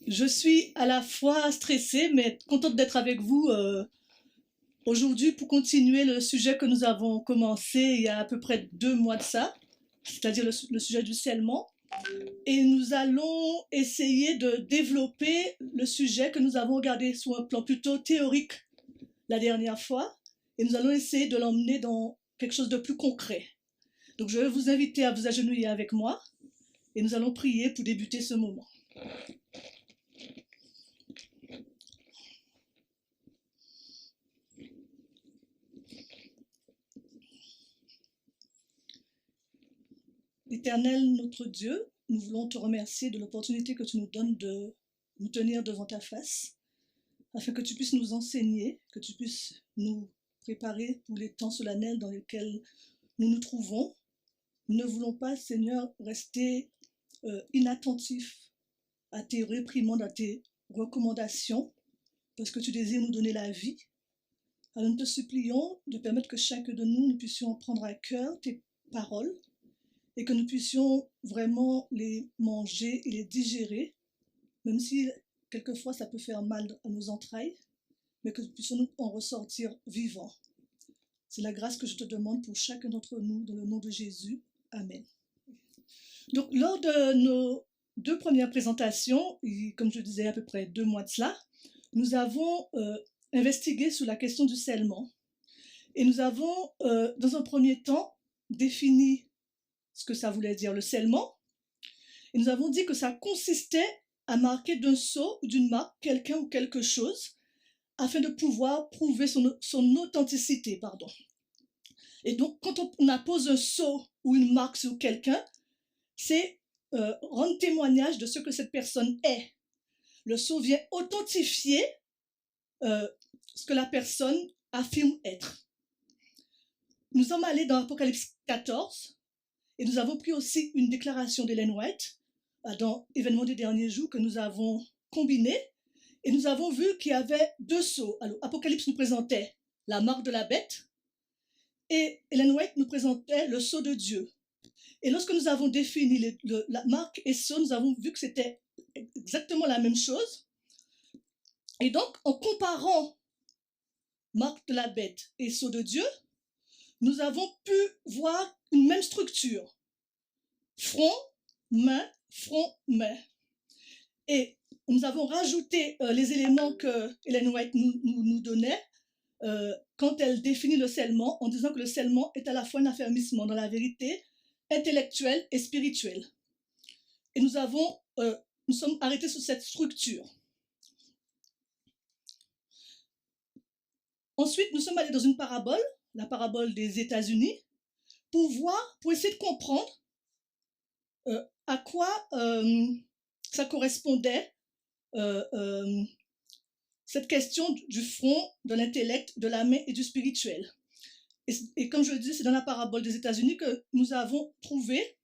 Je suis à la fois stressée, mais contente d'être avec vous aujourd'hui pour continuer le sujet que nous avons commencé il y a à peu près 2 mois de ça, c'est-à-dire le sujet du scellement. Et nous allons essayer de développer le sujet que nous avons regardé sous un plan plutôt théorique la dernière fois. Et nous allons essayer de l'emmener dans quelque chose de plus concret. Donc je vais vous inviter à vous agenouiller avec moi et nous allons prier pour débuter ce moment. Éternel, notre Dieu, nous voulons te remercier de l'opportunité que tu nous donnes de nous tenir devant ta face, afin que tu puisses nous enseigner, que tu puisses nous préparer pour les temps solennels dans lesquels nous nous trouvons. Nous ne voulons pas, Seigneur, rester inattentifs à tes réprimandes, à tes recommandations, parce que tu désires nous donner la vie. Alors nous te supplions de permettre que chacun de nous puissions prendre à cœur tes paroles, et que nous puissions vraiment les manger et les digérer, même si quelquefois ça peut faire mal à nos entrailles, mais que nous puissions en ressortir vivants. C'est la grâce que je te demande pour chacun d'entre nous, dans le nom de Jésus. Amen. Donc, lors de nos 2 premières présentations, et comme je disais à peu près 2 mois de cela, nous avons investigué sur la question du scellement. Et nous avons, dans un premier temps, défini ce que ça voulait dire le scellement. Et nous avons dit que ça consistait à marquer d'un sceau ou d'une marque quelqu'un ou quelque chose afin de pouvoir prouver son authenticité. Et donc, quand on appose un sceau ou une marque sur quelqu'un, c'est rendre témoignage de ce que cette personne est. Le sceau vient authentifier ce que la personne affirme être. Nous sommes allés dans Apocalypse 14, et nous avons pris aussi une déclaration d'Ellen White dans Événements des derniers jours que nous avons combiné. Et nous avons vu qu'il y avait 2 sceaux. Alors, Apocalypse nous présentait la marque de la bête et Ellen White nous présentait le sceau de Dieu. Et lorsque nous avons défini la marque et sceau, nous avons vu que c'était exactement la même chose. Et donc, en comparant marque de la bête et sceau de Dieu, nous avons pu voir une même structure. Front, main, Et nous avons rajouté les éléments que Ellen White nous donnait quand elle définit le scellement, en disant que le scellement est à la fois un affermissement dans la vérité intellectuelle et spirituelle. Et nous sommes arrêtés sur cette structure. Ensuite, nous sommes allés dans une parabole, la parabole des États-Unis, pour essayer de comprendre à quoi ça correspondait, cette question du front, de l'intellect, de la main et du spirituel. Et comme je le dis, c'est dans la parabole des États-Unis que nous avons trouvé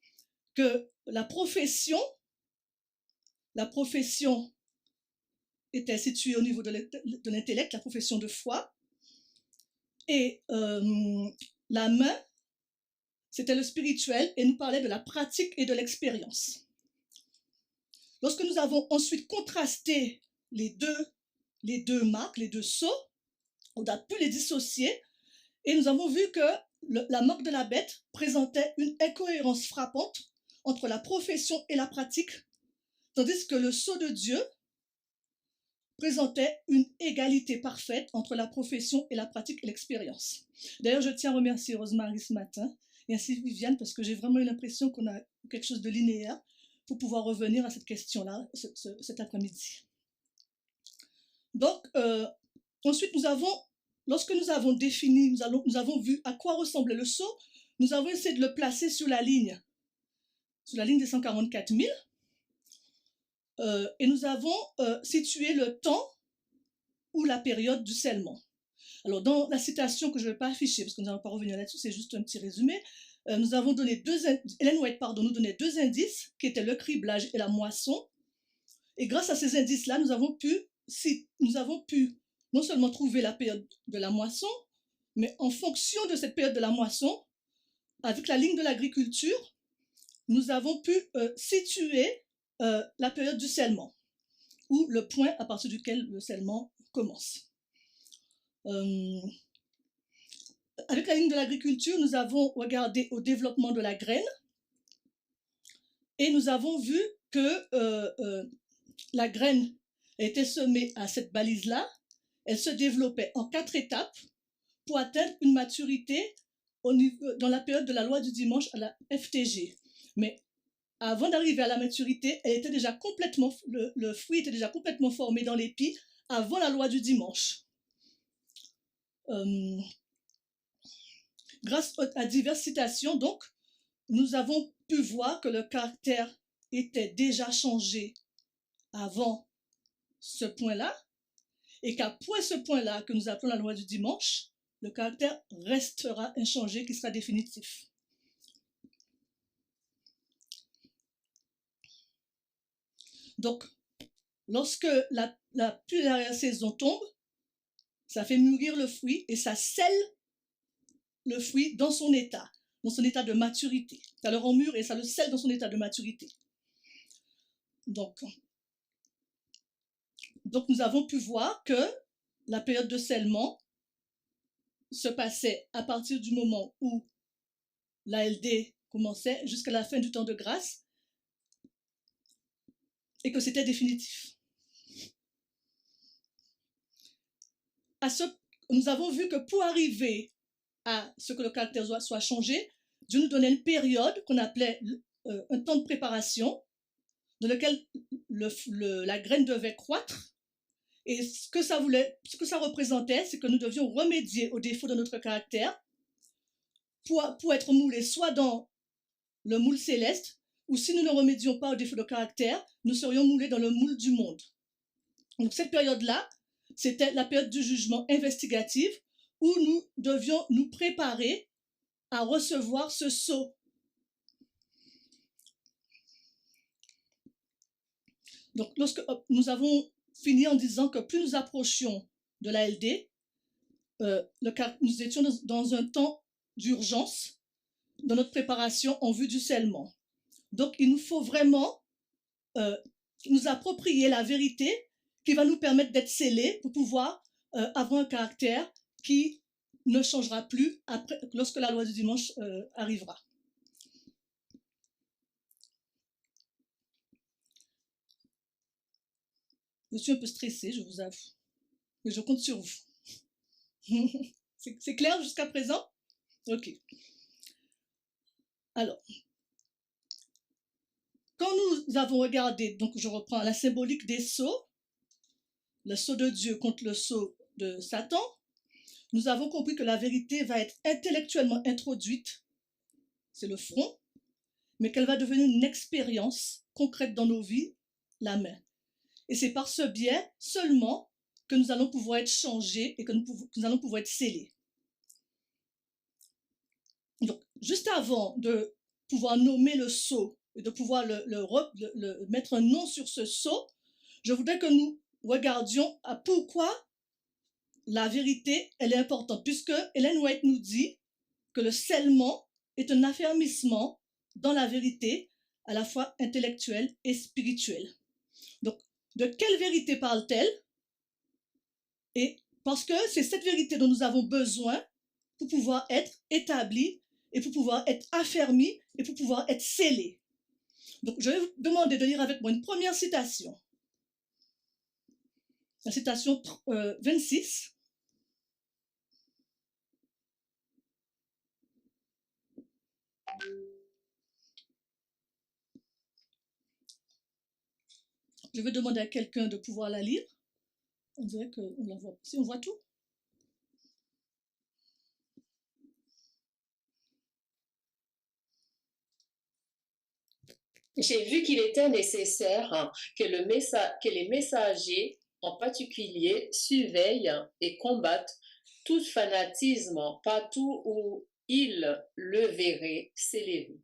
que la profession était située au niveau de l'intellect, la profession de foi, et la main, c'était le spirituel, et nous parlait de la pratique et de l'expérience. Lorsque nous avons ensuite contrasté les deux marques, les 2 sceaux, on a pu les dissocier, et nous avons vu que la marque de la bête présentait une incohérence frappante entre la profession et la pratique, tandis que le sceau de Dieu présentait une égalité parfaite entre la profession et la pratique et l'expérience. D'ailleurs, je tiens à remercier Rosemary ce matin, et ainsi Viviane, parce que j'ai vraiment eu l'impression qu'on a quelque chose de linéaire pour pouvoir revenir à cette question-là cet après-midi. Donc, ensuite, lorsque nous avons défini, nous avons vu à quoi ressemblait le sceau, nous avons essayé de le placer sur la ligne des 144 000, et nous avons situé le temps ou la période du scellement. Alors, dans la citation que je ne vais pas afficher, parce que nous n'allons pas revenir là-dessus, c'est juste un petit résumé, nous avons donné Ellen White, nous donnait 2 indices, qui étaient le criblage et la moisson. Et grâce à ces indices-là, nous avons pu non seulement trouver la période de la moisson, mais en fonction de cette période de la moisson, avec la ligne de l'agriculture, nous avons pu situer la période du scellement, ou le point à partir duquel le scellement commence. Avec la ligne de l'agriculture, nous avons regardé au développement de la graine et nous avons vu que la graine était semée à cette balise-là. Elle se développait en 4 étapes pour atteindre une maturité dans la période de la loi du dimanche à la FTG. Mais avant d'arriver à la maturité, elle était déjà le fruit était déjà complètement formé dans l'épi avant la loi du dimanche. Grâce à diverses citations, donc, nous avons pu voir que le caractère était déjà changé avant ce point-là, et qu'après ce point-là, que nous appelons la loi du dimanche, le caractère restera inchangé, qui sera définitif. Donc, lorsque la pluie d'arrière-saison tombe, ça fait mûrir le fruit et ça scelle le fruit dans son état de maturité. Ça le rend mûr et ça le scelle dans son état de maturité. Donc nous avons pu voir que la période de scellement se passait à partir du moment où l'ALD commençait jusqu'à la fin du temps de grâce et que c'était définitif. Nous avons vu que pour arriver à ce que le caractère soit changé, Dieu nous donnait une période qu'on appelait un temps de préparation dans lequel la graine devait croître. Et ce que ça représentait, c'est que nous devions remédier aux défauts de notre caractère pour être moulés soit dans le moule céleste, ou si nous ne remédions pas aux défauts de caractère, nous serions moulés dans le moule du monde. Donc cette période-là, c'était la période du jugement investigatif, où nous devions nous préparer à recevoir ce sceau. Donc lorsque nous avons fini en disant que plus nous approchions de l'ALD, nous étions dans un temps d'urgence dans notre préparation en vue du scellement. Donc il nous faut vraiment nous approprier la vérité qui va nous permettre d'être scellés pour pouvoir avoir un caractère qui ne changera plus lorsque la loi du dimanche arrivera. Je suis un peu stressée, je vous avoue, mais je compte sur vous. C'est clair jusqu'à présent? Ok. Alors, quand nous avons regardé, donc je reprends la symbolique des sceaux, le sceau de Dieu contre le sceau de Satan, nous avons compris que la vérité va être intellectuellement introduite, c'est le front, mais qu'elle va devenir une expérience concrète dans nos vies, la main. Et c'est par ce biais seulement que nous allons pouvoir être changés et que nous allons pouvoir être scellés. Donc, juste avant de pouvoir nommer le sceau et de pouvoir mettre un nom sur ce sceau, je voudrais que nous regardions à pourquoi la vérité, elle est importante, puisque Ellen White nous dit que le scellement est un affermissement dans la vérité, à la fois intellectuelle et spirituelle. Donc, de quelle vérité parle-t-elle? Et parce que c'est cette vérité dont nous avons besoin pour pouvoir être établis et pour pouvoir être affermis et pour pouvoir être scellés. Donc, je vais vous demander de lire avec moi une première citation. La citation 26. Je vais demander à quelqu'un de pouvoir la lire. On dirait qu'on la voit. Si on voit tout. J'ai vu qu'il était nécessaire que les messagers, en particulier, surveillent et combattent tout fanatisme partout où il le verrait s'élever.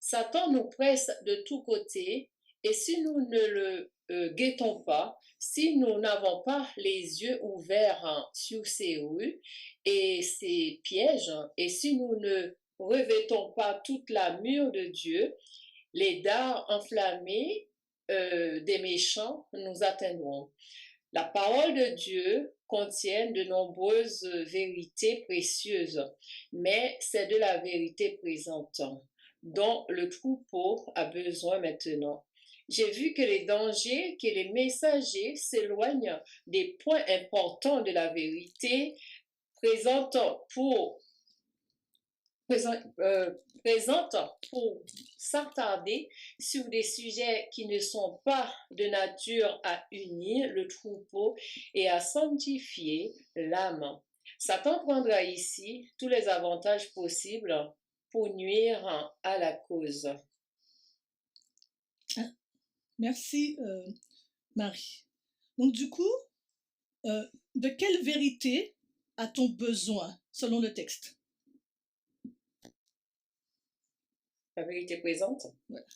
Satan nous presse de tous côtés et si nous ne le guettons pas, si nous n'avons pas les yeux ouverts sur ses rues et ses pièges, et si nous ne revêtons pas toute l'armure de Dieu, les dards enflammés des méchants nous atteindront. La parole de Dieu contient de nombreuses vérités précieuses, mais c'est de la vérité présente dont le troupeau a besoin maintenant. J'ai vu que les dangers, que les messagers s'éloignent des points importants de la vérité présente pour s'attarder sur des sujets qui ne sont pas de nature à unir le troupeau et à sanctifier l'âme. Satan prendra ici tous les avantages possibles pour nuire à la cause. Merci, Marie. Donc, du coup, de quelle vérité a-t-on besoin, selon le texte? La vérité présente. Voilà.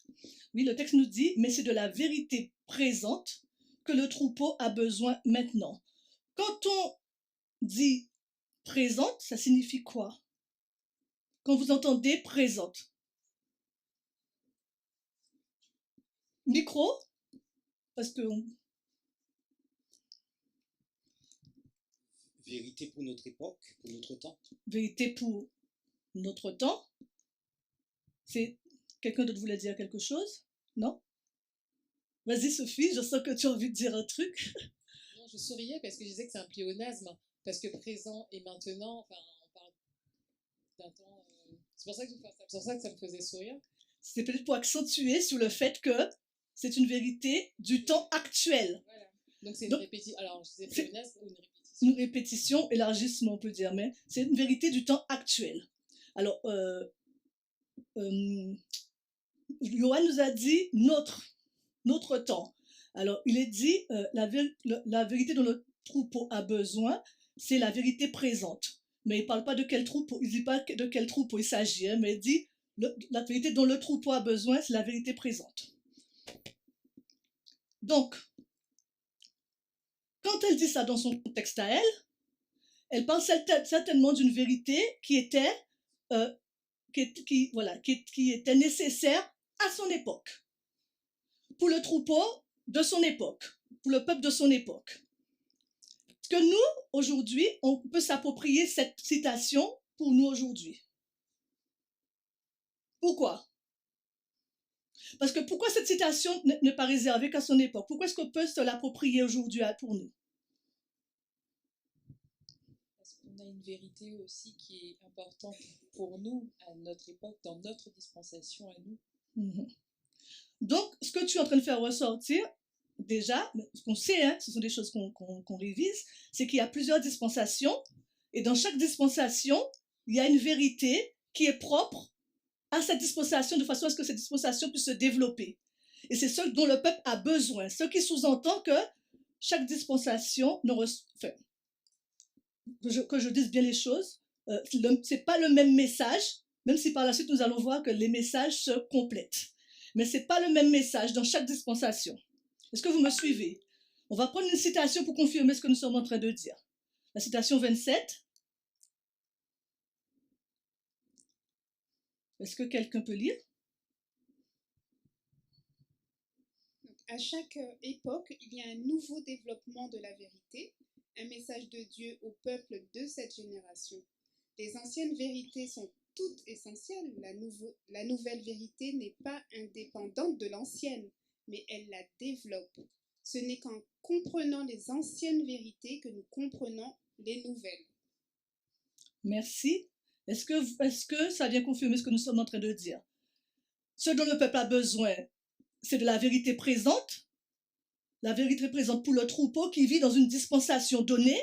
Oui, le texte nous dit, mais c'est de la vérité présente que le troupeau a besoin maintenant. Quand on dit présente, ça signifie quoi? Quand vous entendez présente. Micro? Parce que Vérité pour notre époque, pour notre temps. Vérité pour notre temps. C'est quelqu'un d'autre voulait dire quelque chose? Non? Vas-y Sophie, je sens que tu as envie de dire un truc. Non, je souriais parce que je disais que c'est un pléonasme, parce que présent et maintenant, enfin, on parle d'un temps. C'est pour ça que ça me faisait sourire. C'est peut-être pour accentuer sur le fait que c'est une vérité du temps actuel. Voilà. Donc c'est une répétition. Alors je disais pléonasme ou une répétition? Une répétition, élargissement on peut dire, mais c'est une vérité du temps actuel. Alors, Johan nous a dit notre temps. Alors, il est dit, la vérité dont le troupeau a besoin, c'est la vérité présente. Mais il ne parle pas de quel troupeau, il ne dit pas de quel troupeau il s'agit, hein, mais il dit la vérité dont le troupeau a besoin, c'est la vérité présente. Donc, quand elle dit ça dans son texte à elle, elle parle certainement d'une vérité qui était, qui était nécessaire à son époque, pour le troupeau de son époque, pour le peuple de son époque. Que nous, aujourd'hui, on peut s'approprier cette citation pour nous aujourd'hui. Pourquoi? Parce que pourquoi cette citation n'est pas réservée qu'à son époque? Pourquoi est-ce qu'on peut se l'approprier aujourd'hui pour nous? Parce qu'on a une vérité aussi qui est importante pour nous, à notre époque, dans notre dispensation à nous. Donc, ce que tu es en train de faire ressortir, déjà, ce qu'on sait, hein, ce sont des choses qu'on révise, c'est qu'il y a plusieurs dispensations, et dans chaque dispensation, il y a une vérité qui est propre à cette dispensation, de façon à ce que cette dispensation puisse se développer. Et c'est ce dont le peuple a besoin, ce qui sous-entend que chaque dispensation, que je dise bien les choses, c'est pas le même message, même si par la suite nous allons voir que les messages se complètent. Mais c'est pas le même message dans chaque dispensation. Est-ce que vous me suivez? On va prendre une citation pour confirmer ce que nous sommes en train de dire. La citation 27. Est-ce que quelqu'un peut lire? À chaque époque, il y a un nouveau développement de la vérité, un message de Dieu au peuple de cette génération. Les anciennes vérités sont toutes essentielles. La nouvelle vérité n'est pas indépendante de l'ancienne, mais elle la développe. Ce n'est qu'en comprenant les anciennes vérités que nous comprenons les nouvelles. Merci. Est-ce que ça vient confirmer ce que nous sommes en train de dire? Ce dont le peuple a besoin, c'est de la vérité présente pour le troupeau qui vit dans une dispensation donnée,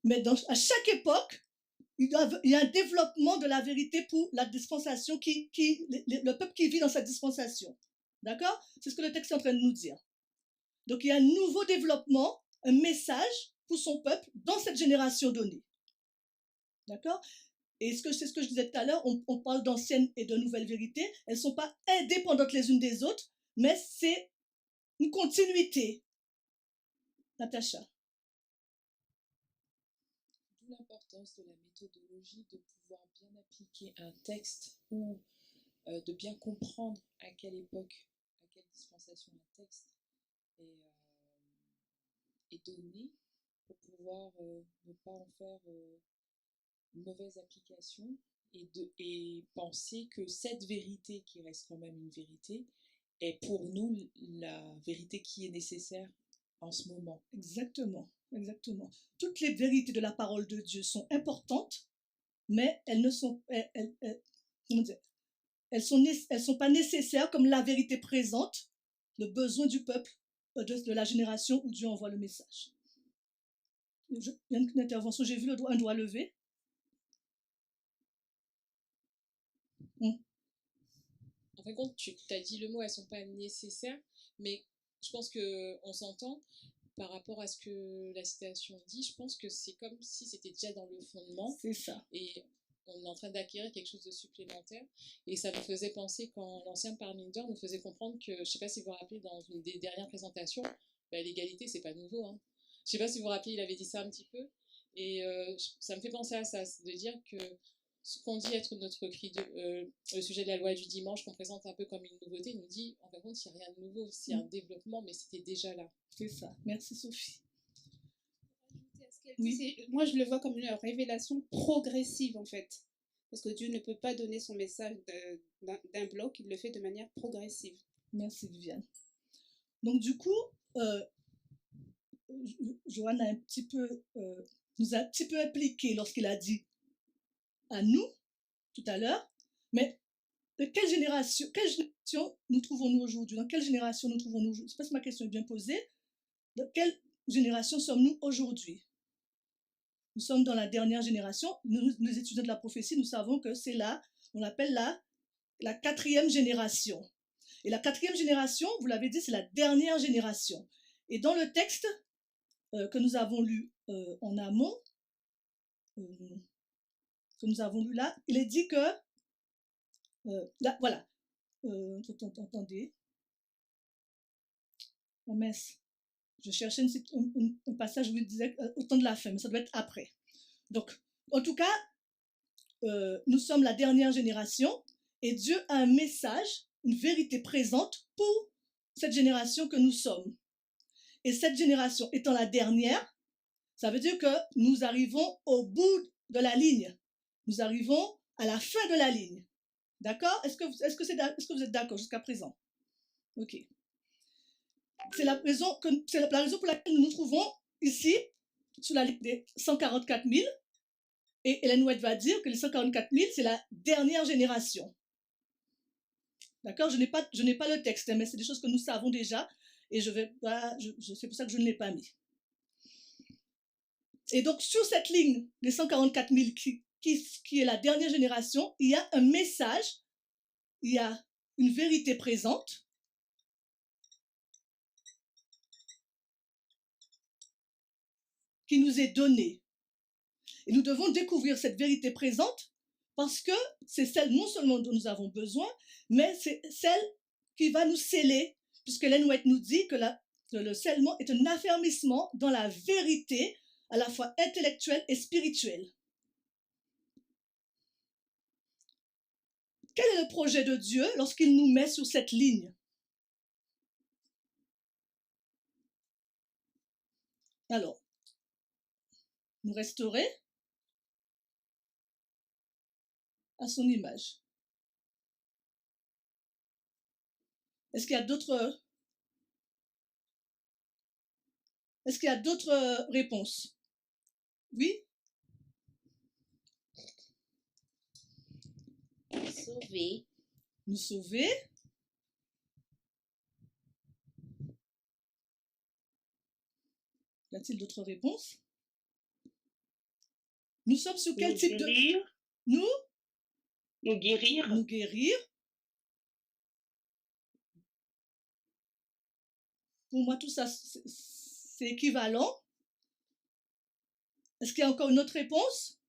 mais à chaque époque, il y a un développement de la vérité pour la dispensation, le peuple qui vit dans cette dispensation. D'accord? C'est ce que le texte est en train de nous dire. Donc il y a un nouveau développement, un message pour son peuple dans cette génération donnée. D'accord? Et c'est ce que je disais tout à l'heure, on parle d'anciennes et de nouvelles vérités. Elles ne sont pas indépendantes les unes des autres, mais c'est une continuité. Natacha. D'où l'importance de la méthodologie, de pouvoir bien appliquer un texte ou de bien comprendre à quelle époque, à quelle dispensation un texte est donné pour pouvoir ne pas en faire une mauvaise application et penser que cette vérité, qui reste quand même une vérité, est pour nous la vérité qui est nécessaire en ce moment. Exactement, exactement. Toutes les vérités de la parole de Dieu sont importantes, mais elles ne sont, comment dire, elles sont pas nécessaires comme la vérité présente le besoin du peuple, de la génération où Dieu envoie le message. Il y a une intervention, j'ai vu un doigt levé. En fin de compte, tu as dit le mot, elles ne sont pas nécessaires, mais je pense qu'on s'entend par rapport à ce que la citation dit. Je pense que c'est comme si c'était déjà dans le fondement. C'est ça. Et on est en train d'acquérir quelque chose de supplémentaire. Et ça me faisait penser quand l'ancien Parminder nous faisait comprendre que, je ne sais pas si vous vous rappelez, dans une des dernières présentations, l'égalité, c'est pas nouveau. Hein. Je ne sais pas si vous vous rappelez, il avait dit ça un petit peu. Et ça me fait penser à ça, de dire que ce qu'on dit être notre cri le sujet de la loi du dimanche, qu'on présente un peu comme une nouveauté, nous dit, en fin de compte, il n'y a rien de nouveau, c'est un développement, mais c'était déjà là. C'est ça. Merci Sophie. Oui. Moi, je le vois comme une révélation progressive, en fait. Parce que Dieu ne peut pas donner son message d'un bloc, il le fait de manière progressive. Merci Viviane. Donc du coup, Johan a nous a un petit peu impliqué lorsqu'il a dit à nous, tout à l'heure, mais de quelle génération nous trouvons-nous aujourd'hui? Dans quelle génération nous trouvons-nous aujourd'hui? Je ne sais pas si ma question est bien posée. De quelle génération sommes-nous aujourd'hui? Nous sommes dans la dernière génération. Nous étudiants de la prophétie, nous savons que c'est là, on l'appelle la 4e génération. Et la 4e génération, vous l'avez dit, c'est la dernière génération. Et dans le texte que nous avons lu en amont, que nous avons lu là, il est dit que, là, voilà, attendez, oh mince, je cherchais un passage où il disait au temps de la fin, mais ça doit être après. Donc, en tout cas, nous sommes la dernière génération et Dieu a un message, une vérité présente pour cette génération que nous sommes. Et cette génération étant la dernière, ça veut dire que nous arrivons au bout de la ligne. Nous arrivons à la fin de la ligne. D'accord? Est-ce que vous êtes d'accord jusqu'à présent? Ok. C'est la raison pour laquelle nous nous trouvons ici, sous la ligne des 144 000. Et Ellen White va dire que les 144 000, c'est la dernière génération. D'accord? Je n'ai pas le texte, mais c'est des choses que nous savons déjà. Et c'est pour ça que je ne l'ai pas mis. Et donc, sur cette ligne des 144 000 qui est la dernière génération, il y a un message, il y a une vérité présente. Qui nous est donnée. Et nous devons découvrir cette vérité présente parce que c'est celle non seulement dont nous avons besoin, mais c'est celle qui va nous sceller, puisque Ellen White nous dit que le scellement est un affermissement dans la vérité à la fois intellectuelle et spirituelle. Quel est le projet de Dieu lorsqu'il nous met sur cette ligne? Alors, nous restaurer à son image. Est-ce qu'il y a d'autres réponses? Oui? Sauver. Nous sauver. Y a-t-il d'autres réponses? Nous sommes sur quel type de... Nous guérir. Nous guérir. Pour moi, tout ça, c'est équivalent. Est-ce qu'il y a encore une autre réponse?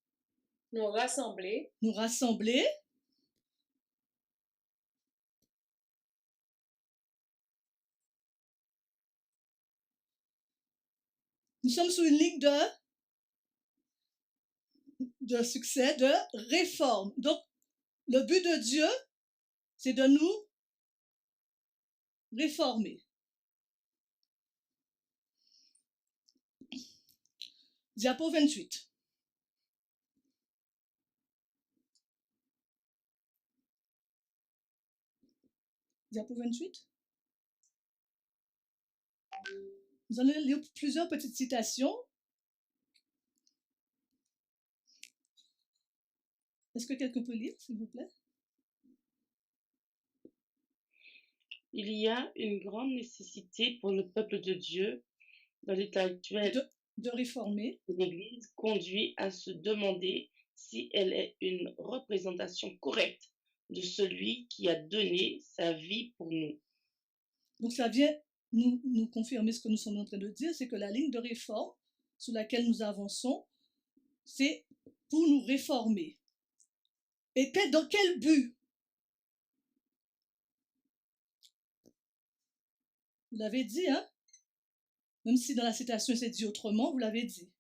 nous rassembler nous rassembler nous sommes sur une ligne de succès, de réforme. Donc, le but de Dieu, c'est de nous réformer. Diapo 28. Diapo 28. Nous allons lire plusieurs petites citations. Est-ce que quelqu'un peut lire, s'il vous plaît? Il y a une grande nécessité pour le peuple de Dieu dans l'état actuel De réformer. L'Église conduit à se demander si elle est une représentation correcte de celui qui a donné sa vie pour nous. Donc ça vient nous confirmer ce que nous sommes en train de dire, c'est que la ligne de réforme sur laquelle nous avançons, c'est pour nous réformer. Et dans quel but? Vous l'avez dit, hein? Même si dans la citation c'est dit autrement, vous l'avez dit.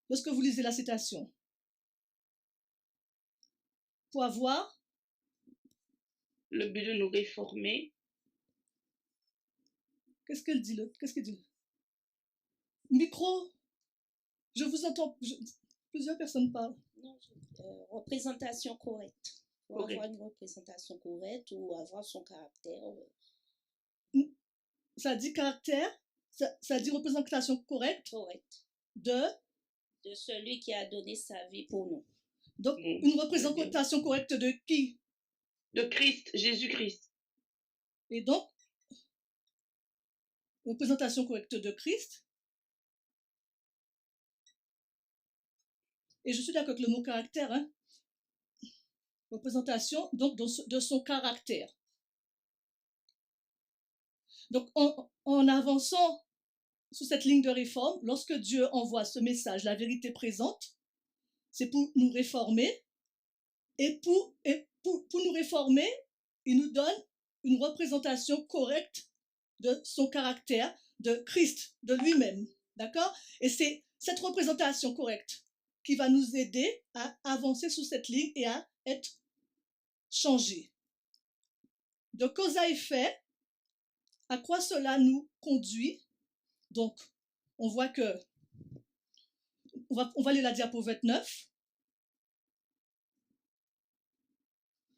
Lorsque vous lisez la citation, pour avoir le but de nous réformer. Qu'est-ce qu'elle dit? Qu'est-ce qu'elle dit? Micro, je vous entends. Plusieurs personnes parlent. Non, représentation correcte. Pour avoir une représentation correcte ou avoir son caractère. Ça dit caractère, ça dit représentation correcte. Correcte. De celui qui a donné sa vie pour nous. Donc, une représentation correcte de qui? De Christ, Jésus-Christ. Et donc, représentation correcte de Christ. Et je suis d'accord avec le mot caractère, hein? Représentation, donc, de son caractère. Donc, en avançant sur cette ligne de réforme, lorsque Dieu envoie ce message, la vérité présente, c'est pour nous réformer. Et pour nous réformer, il nous donne une représentation correcte de son caractère, de Christ, de lui-même. D'accord? Et c'est cette représentation correcte qui va nous aider à avancer sur cette ligne et à être changés. De cause à effet, à quoi cela nous conduit? Donc, on voit que, on va lire la diapo 29.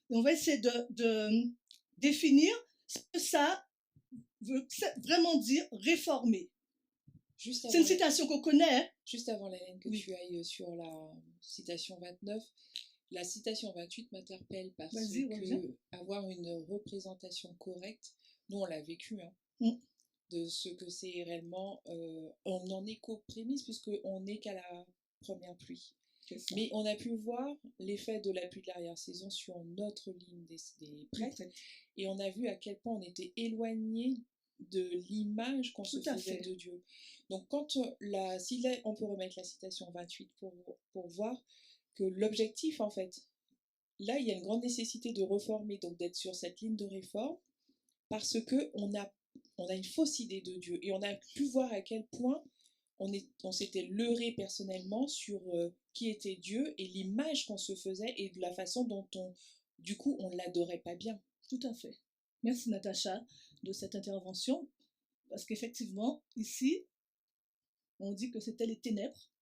Et on va essayer de définir ce que ça veut vraiment dire réformer. C'est une citation qu'on connaît. Hein? Juste avant, Hélène, que tu ailles sur la citation 29, la citation 28 m'interpelle parce que avoir une représentation correcte, nous on l'a vécu, hein, de ce que c'est réellement, on n'en est qu'aux prémices puisqu'on n'est qu'à la première pluie. Mais on a pu voir l'effet de la pluie de l'arrière-saison sur notre ligne des prêtres et on a vu à quel point on était éloigné de l'image qu'on se faisait de Dieu. Donc quand on peut remettre la citation 28 pour voir que l'objectif, en fait, là, il y a une grande nécessité de reformer, donc d'être sur cette ligne de réforme, parce qu'on a une fausse idée de Dieu. Et on a pu voir à quel point on s'était leurré personnellement sur qui était Dieu et l'image qu'on se faisait et de la façon dont on ne l'adorait pas bien. Tout à fait. Merci Natacha de cette intervention, parce qu'effectivement, ici, on dit que c'était les ténèbres.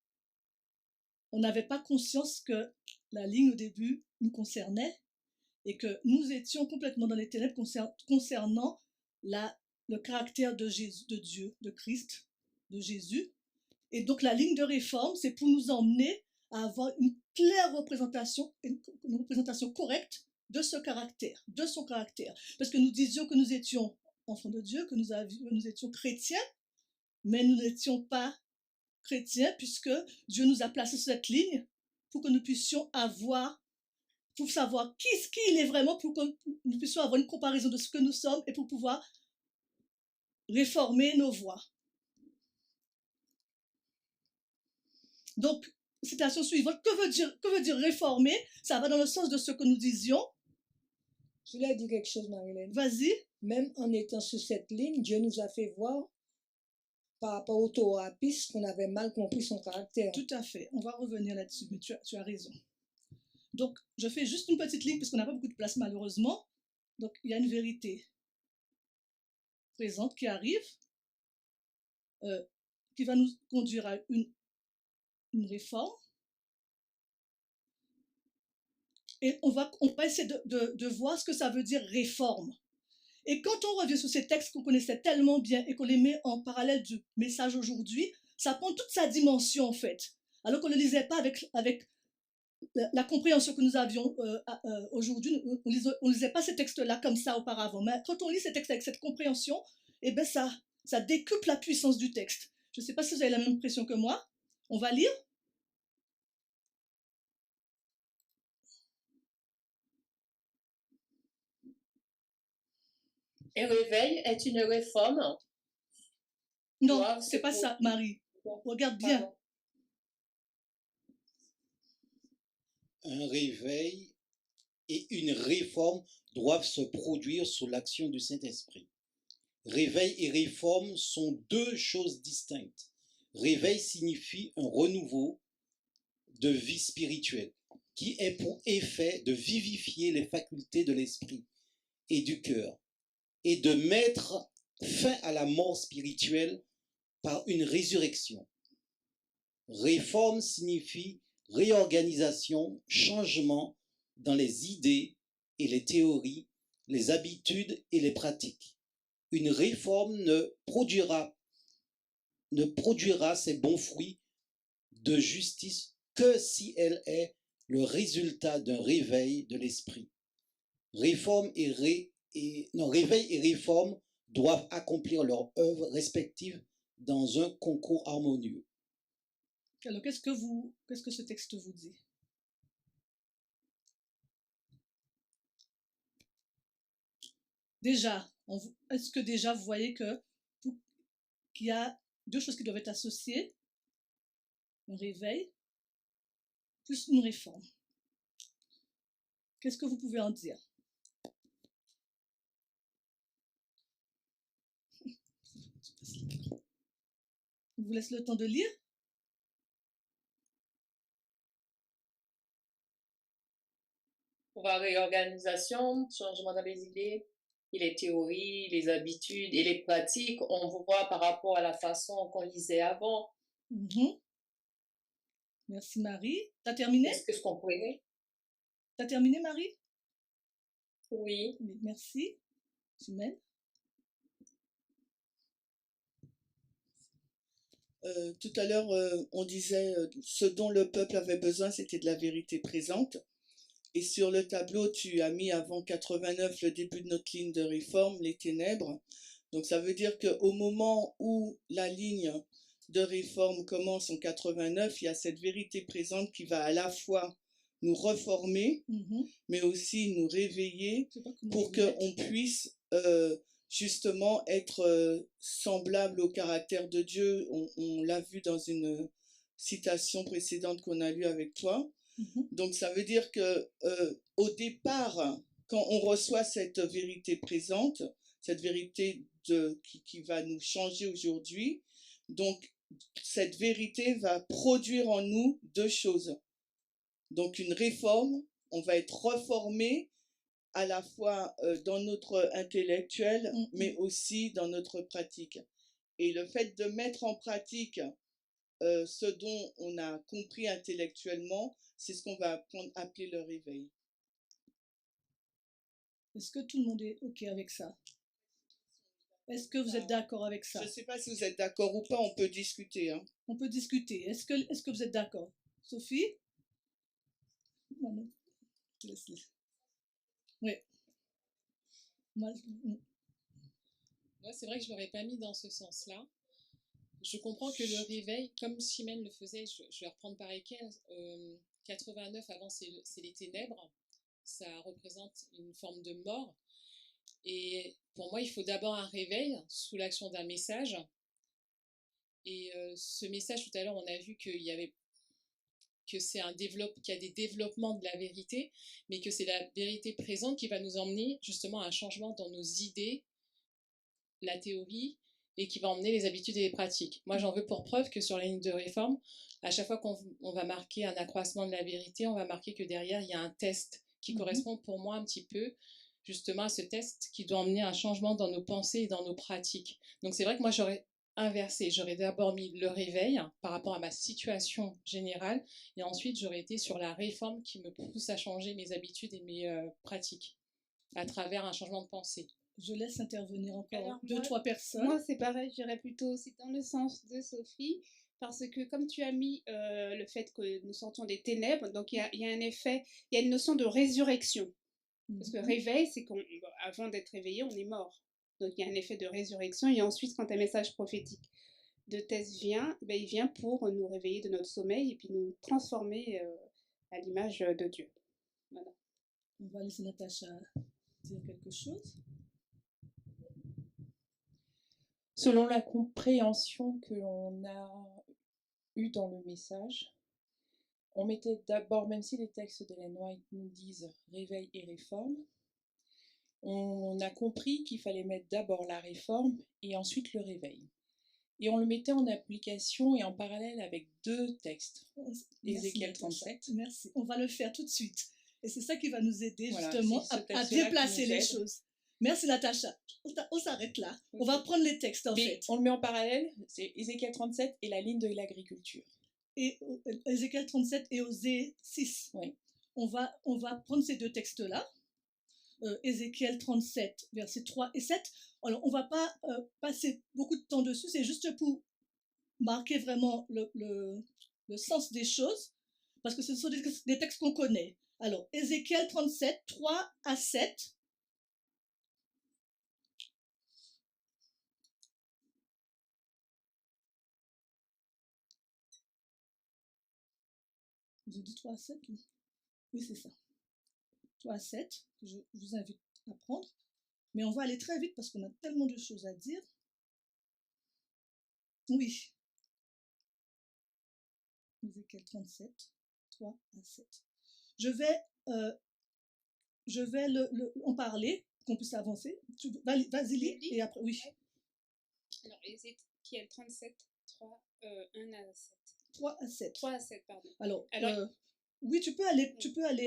On n'avait pas conscience que la ligne au début nous concernait et que nous étions complètement dans les ténèbres concernant le caractère de Jésus, de Dieu, de Christ, de Jésus. Et donc la ligne de réforme, c'est pour nous emmener à avoir une claire représentation, une représentation correcte de ce caractère, de son caractère. Parce que nous disions que nous étions enfants de Dieu, que nous étions chrétiens, mais nous n'étions pas chrétiens puisque Dieu nous a placés sur cette ligne pour que nous puissions pour savoir qui il est vraiment, pour que nous puissions avoir une comparaison de ce que nous sommes et pour pouvoir réformer nos voies. Donc, citation suivante, que veut dire réformer? Ça va dans le sens de ce que nous disions. Je voulais dire quelque chose, Marilyn. Vas-y. Même en étant sur cette ligne, Dieu nous a fait voir par rapport au thérapeute qu'on avait mal compris son caractère. Tout à fait. On va revenir là-dessus, mais tu as raison. Donc, je fais juste une petite ligne, puisqu'on n'a pas beaucoup de place, malheureusement. Donc, il y a une vérité présente qui arrive, qui va nous conduire à une réforme. Et on va essayer de voir ce que ça veut dire réforme. Et quand on revient sur ces textes qu'on connaissait tellement bien et qu'on les met en parallèle du message aujourd'hui, ça prend toute sa dimension en fait. Alors qu'on ne le lisait pas avec la compréhension que nous avions aujourd'hui, on ne lisait pas ces textes-là comme ça auparavant. Mais quand on lit ces textes avec cette compréhension, eh ben ça décuple la puissance du texte. Je ne sais pas si vous avez la même impression que moi. On va lire. Un réveil est une réforme. Non, c'est pas ça, Marie. Regarde bien. Pardon. Un réveil et une réforme doivent se produire sous l'action du Saint-Esprit. Réveil et réforme sont deux choses distinctes. Réveil signifie un renouveau de vie spirituelle qui est pour effet de vivifier les facultés de l'esprit et du cœur et de mettre fin à la mort spirituelle par une résurrection. Réforme signifie réorganisation, changement dans les idées et les théories, les habitudes et les pratiques. Une réforme ne produira ses bons fruits de justice que si elle est le résultat d'un réveil de l'esprit. Réveil et réforme doivent accomplir leur œuvre respective dans un concours harmonieux. Alors, qu'est-ce que ce texte vous dit? Déjà, est-ce que déjà vous voyez qu'il y a deux choses qui doivent être associées? Un réveil plus une réforme. Qu'est-ce que vous pouvez en dire? Je vous laisse le temps de lire. Pour la réorganisation, changement dans les idées, et les théories, les habitudes et les pratiques, on voit par rapport à la façon qu'on lisait avant. Merci Marie. T'as terminé? Est-ce que je comprenais? T'as terminé Marie? Oui. Merci. Chimène? Tout à l'heure, on disait ce dont le peuple avait besoin, c'était de la vérité présente. Et sur le tableau, tu as mis avant 89 le début de notre ligne de réforme, les ténèbres. Donc ça veut dire qu'au moment où la ligne de réforme commence en 89, il y a cette vérité présente qui va à la fois nous reformer, mais aussi nous réveiller pour qu'on puisse justement être semblable au caractère de Dieu. On l'a vu dans une citation précédente qu'on a lue avec toi. Donc ça veut dire que au départ, quand on reçoit cette vérité présente, cette vérité qui va nous changer aujourd'hui, donc cette vérité va produire en nous deux choses. Donc une réforme, on va être reformé à la fois dans notre intellectuel, mais aussi dans notre pratique. Et le fait de mettre en pratique ce dont on a compris intellectuellement, c'est ce qu'on va appeler le réveil. Est-ce que tout le monde est OK avec ça? Est-ce que vous êtes d'accord avec ça? Je ne sais pas si vous êtes d'accord ou pas, on peut discuter. Hein. On peut discuter. Est-ce que vous êtes d'accord? Sophie? Oui. Moi, c'est vrai que je ne l'aurais pas mis dans ce sens-là. Je comprends que le réveil, comme Chimène le faisait, je vais reprendre pareil qu'elle, 89 avant c'est les ténèbres, ça représente une forme de mort. Et pour moi, il faut d'abord un réveil sous l'action d'un message. Et ce message, tout à l'heure, on a vu qu'il y avait que c'est qu'il y a des développements de la vérité, mais que c'est la vérité présente qui va nous emmener justement à un changement dans nos idées, la théorie, et qui va emmener les habitudes et les pratiques. Moi, j'en veux pour preuve que sur la ligne de réforme, à chaque fois qu'on va marquer un accroissement de la vérité, on va marquer que derrière, il y a un test qui correspond pour moi un petit peu justement à ce test qui doit emmener un changement dans nos pensées et dans nos pratiques. Donc c'est vrai que moi, j'aurais inversé. J'aurais d'abord mis le réveil par rapport à ma situation générale, et ensuite, j'aurais été sur la réforme qui me pousse à changer mes habitudes et mes pratiques à travers un changement de pensée. Je laisse intervenir encore Alors, deux, moi- trois personnes. Moi, c'est pareil, j'irais plutôt aussi dans le sens de Sophie, parce que comme tu as mis le fait que nous sortions des ténèbres, donc il y a un effet, il y a une notion de résurrection. Parce que réveil, c'est qu'avant d'être réveillé, on est mort. Donc il y a un effet de résurrection. Et ensuite, quand un message prophétique de Thèse vient, ben, il vient pour nous réveiller de notre sommeil et puis nous transformer à l'image de Dieu. Voilà. On va laisser Natacha dire quelque chose. Selon la compréhension que l'on a eue dans le message, on mettait d'abord, même si les textes d'Ellen White nous disent réveil et réforme, on a compris qu'il fallait mettre d'abord la réforme et ensuite le réveil. Et on le mettait en application et en parallèle avec deux textes, Ézéchiel 37. Merci, on va le faire tout de suite. Et c'est ça qui va nous aider Voilà, justement c'est ce à texte-là déplacer qui nous les aide. choses. Merci Natacha. On s'arrête là. Ok. On va prendre les textes en Mais fait. on le met en parallèle, c'est Ézéchiel 37 et la ligne de l'agriculture. Et Ézéchiel 37 et Osée 6. Oui. On va prendre ces deux textes-là. Ézéchiel 37, versets 3 et 7. Alors, on ne va pas passer beaucoup de temps dessus, c'est juste pour marquer vraiment le sens des choses, parce que ce sont des textes qu'on connaît. Alors, Ézéchiel 37, 3 à 7. J'ai dit 3 à 7 ou... Oui, c'est ça. 3 à 7, je vous invite à prendre. Mais on va aller très vite parce qu'on a tellement de choses à dire. Oui. Ézéchiel 37, 3 à 7. Je vais en parler, qu'on puisse avancer. Vas-y, lis, et après, oui. Alors, Ézéchiel 37, 3, 1 à 7. 3 à 7. 3 à 7, pardon. Alors, Alors, oui, tu peux aller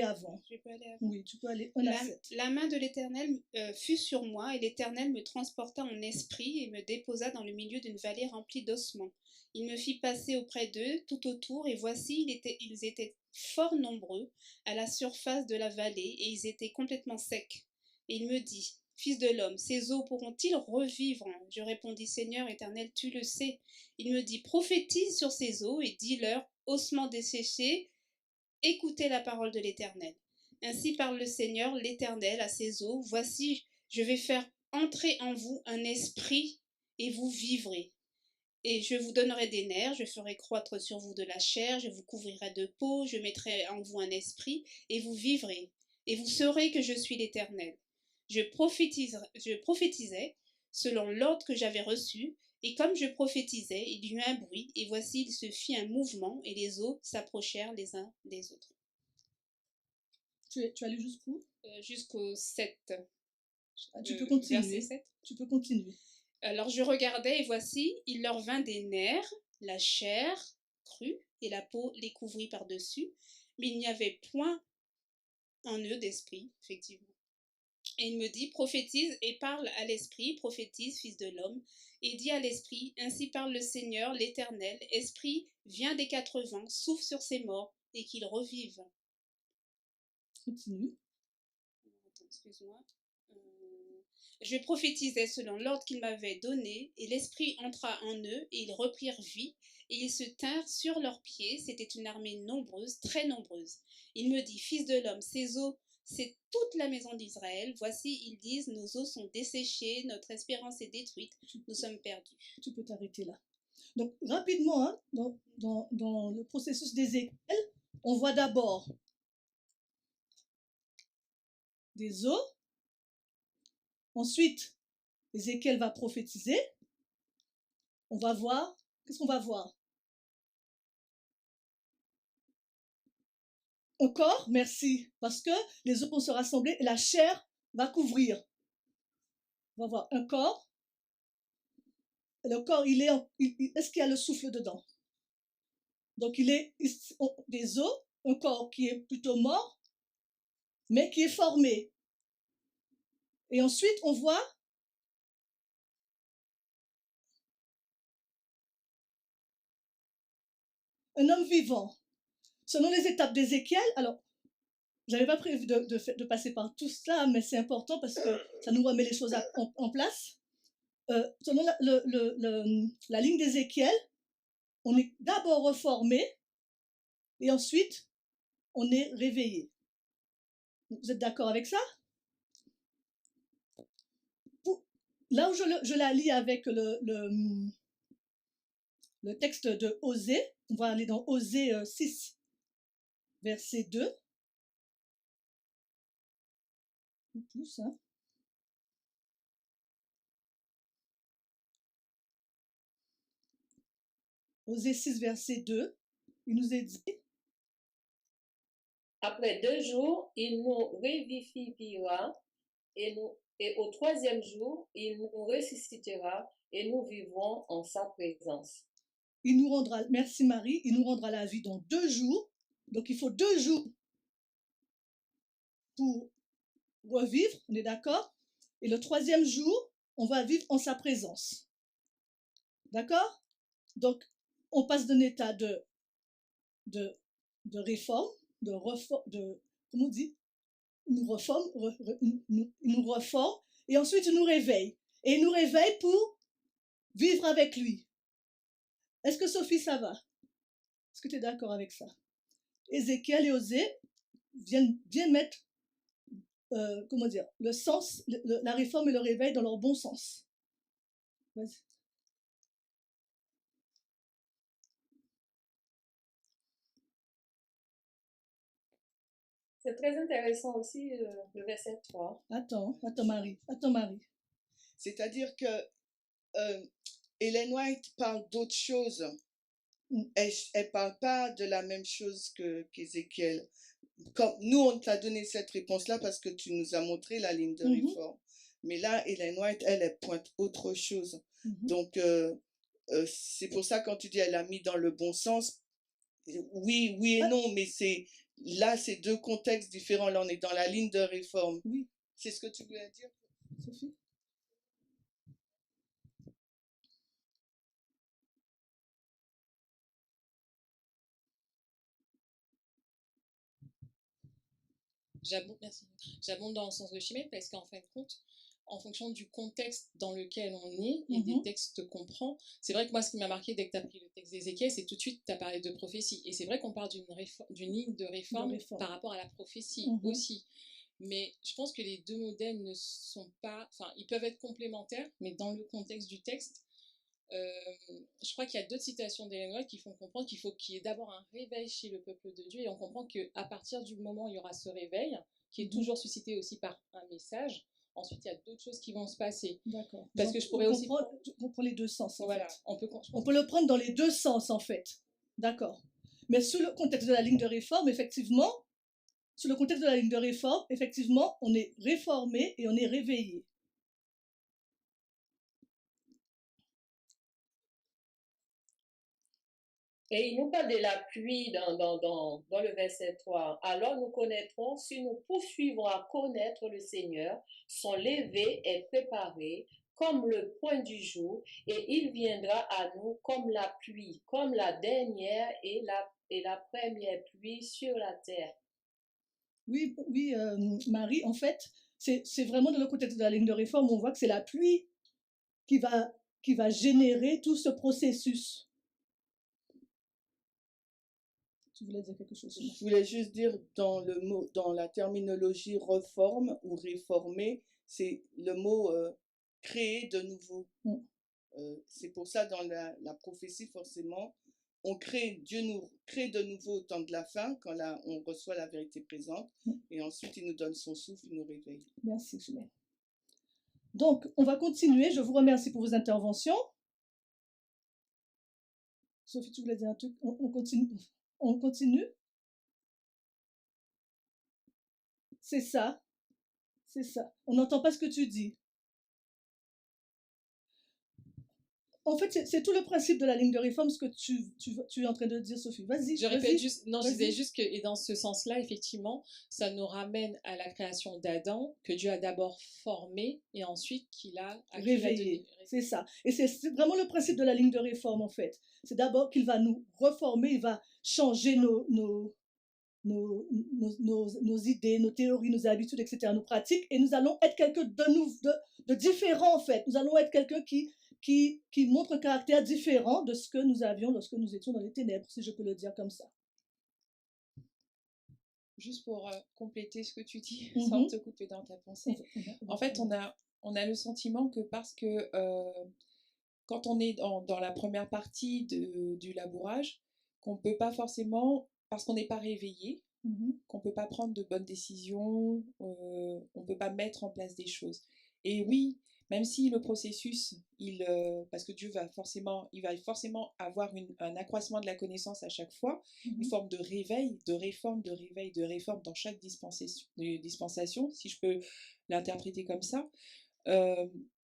avant. Je peux aller avant. Oui, tu peux aller 1 à 7. La main de l'Éternel fut sur moi, et l'Éternel me transporta en esprit et me déposa dans le milieu d'une vallée remplie d'ossements. Il me fit passer auprès d'eux tout autour, et voici, ils étaient fort nombreux à la surface de la vallée, et ils étaient complètement secs. Et il me dit, Fils de l'homme, ces eaux pourront-ils revivre? Je répondis, Seigneur éternel, tu le sais. Il me dit, prophétise sur ces eaux et dis-leur, ossements desséchés, écoutez la parole de l'Éternel. Ainsi parle le Seigneur, l'Éternel, à ces eaux. Voici, je vais faire entrer en vous un esprit et vous vivrez. Et je vous donnerai des nerfs, je ferai croître sur vous de la chair, je vous couvrirai de peau, je mettrai en vous un esprit et vous vivrez. Et vous saurez que je suis l'Éternel. Je prophétisais selon l'ordre que j'avais reçu, et comme je prophétisais, il y eut un bruit, et voici, il se fit un mouvement, et les eaux s'approchèrent les uns des autres. Tu as lu jusqu'où? Jusqu'au 7. Tu peux continuer. Verset 7. Tu peux continuer. Alors je regardais, et voici, il leur vint des nerfs, la chair crue, et la peau les couvrit par-dessus, mais il n'y avait point en eux d'esprit, effectivement. Et il me dit, prophétise et parle à l'esprit, prophétise, fils de l'homme, et dis à l'esprit, ainsi parle le Seigneur, l'Éternel, esprit, viens des 4 vents, souffle sur ces morts, et qu'ils revivent. Continue. Attends, excuse-moi. Je prophétisais selon l'ordre qu'il m'avait donné, et l'esprit entra en eux, et ils reprirent vie, et ils se tinrent sur leurs pieds. C'était une armée nombreuse, très nombreuse. Il me dit, fils de l'homme, ces eaux, c'est toute la maison d'Israël. Voici, ils disent, nos eaux sont desséchées, notre espérance est détruite, nous sommes perdus. Tu peux t'arrêter là. Donc, rapidement, hein, dans le processus d'Ézéchiel, on voit d'abord des eaux. Ensuite, Ézéchiel va prophétiser. On va voir. Qu'est-ce qu'on va voir? un corps, merci, parce que les os vont se rassembler et la chair va couvrir. On va voir un corps. Le corps, est-ce qu'il y a le souffle dedans? Donc, il est des os, un corps qui est plutôt mort, mais qui est formé. Et ensuite, on voit un homme vivant. Selon les étapes d'Ézéchiel, alors, je n'avais pas prévu de passer par tout cela, mais c'est important parce que ça nous remet les choses en place. Selon la ligne d'Ézéchiel, on est d'abord reformé et ensuite, on est réveillé. Vous êtes d'accord avec ça? Là où je la lis avec le texte de Osée, on va aller dans Osée 6, verset 2. Ou plus, hein. Osée 6, verset 2, il nous est dit: Après 2 jours, il nous revivifiera et au 3e jour, il nous ressuscitera et nous vivrons en sa présence. Il nous rendra, merci Marie, il nous rendra la vie dans 2 jours. Donc il faut 2 jours pour revivre, on est d'accord? Et le 3e jour, on va vivre en sa présence. D'accord? Donc, on passe d'un état de réforme, comment on dit? Il nous reforme, et ensuite il nous réveille. Et il nous réveille pour vivre avec lui. Est-ce que Sophie, ça va? Est-ce que tu es d'accord avec ça? Ézéchiel et Osée viennent bien mettre, comment dire, le sens, la réforme et le réveil dans leur bon sens. Vas-y. C'est très intéressant aussi le verset 3. Attends Marie. C'est-à-dire que Ellen White parle d'autre chose. Elle ne parle pas de la même chose qu'Ézéchiel. Comme nous, on t'a donné cette réponse-là parce que tu nous as montré la ligne de réforme. Mais là, Ellen White, elle pointe autre chose. Donc, c'est pour ça quand tu dis elle a mis dans le bon sens, oui et non, mais là, c'est 2 contextes différents. Là, on est dans la ligne de réforme. Oui. C'est ce que tu voulais dire, Sophie? J'abonde dans le sens de Chimène parce qu'en fin de compte, en fonction du contexte dans lequel on est et des textes qu'on prend, c'est vrai que moi, ce qui m'a marqué dès que tu as pris le texte d'Ézéchiel, c'est tout de suite, tu as parlé de prophétie. Et c'est vrai qu'on parle d'une ligne de réforme par rapport à la prophétie aussi. Mais je pense que les 2 modèles ne sont pas... Enfin, ils peuvent être complémentaires, mais dans le contexte du texte, je crois qu'il y a d'autres citations d'Ellen White qui font comprendre qu'il faut qu'il y ait d'abord un réveil chez le peuple de Dieu, et on comprend qu'à partir du moment où il y aura ce réveil, qui est toujours suscité aussi par un message, ensuite il y a d'autres choses qui vont se passer. D'accord. Parce que je pourrais aussi... On prend les 2 sens, en fait. On peut le prendre dans les 2 sens, en fait. D'accord. Mais sous le contexte de la ligne de réforme, effectivement, on est réformé et on est réveillé. Et il nous parle de la pluie dans le verset 3. Alors nous connaîtrons, si nous poursuivons à connaître le Seigneur, son lever est préparé comme le point du jour, et il viendra à nous comme la pluie, comme la dernière et la première pluie sur la terre. Oui, Marie, en fait, c'est vraiment dans le contexte de la ligne de réforme, on voit que c'est la pluie qui va générer tout ce processus. Tu voulais dire quelque chose? Je voulais juste dire dans la terminologie reforme ou réformer, c'est le mot créer de nouveau. C'est pour ça dans la prophétie, forcément, Dieu nous crée de nouveau au temps de la fin, quand on reçoit la vérité présente, et ensuite il nous donne son souffle, il nous réveille. Merci, Julien. Donc, on va continuer. Je vous remercie pour vos interventions. Sophie, tu voulais dire un truc? On continue? C'est ça. C'est ça. On n'entend pas ce que tu dis. En fait, c'est tout le principe de la ligne de réforme, ce que tu es en train de dire, Sophie. Vas-y. Je répète juste, non, je vas-y. disais juste que, et dans ce sens-là, effectivement, ça nous ramène à la création d'Adam, que Dieu a d'abord formé et ensuite qu'il a réveillé. C'est ça. Et c'est vraiment le principe de la ligne de réforme, en fait. C'est d'abord qu'il va nous reformer, il va changer nos idées, nos théories, nos habitudes, etc., nos pratiques, et nous allons être quelqu'un de différent, en fait. Nous allons être quelqu'un qui montre un caractère différent de ce que nous avions lorsque nous étions dans les ténèbres, si je peux le dire comme ça. Juste pour compléter ce que tu dis, sans te couper dans ta pensée. En fait, on a le sentiment que parce que quand on est dans la première partie du labourage, qu'on ne peut pas forcément, parce qu'on n'est pas réveillé, qu'on ne peut pas prendre de bonnes décisions, on ne peut pas mettre en place des choses. Et oui, même si le processus, parce que Dieu va forcément avoir un accroissement de la connaissance à chaque fois, une forme de réveil, de réforme, de réveil, de réforme dans chaque dispensation, si je peux l'interpréter comme ça.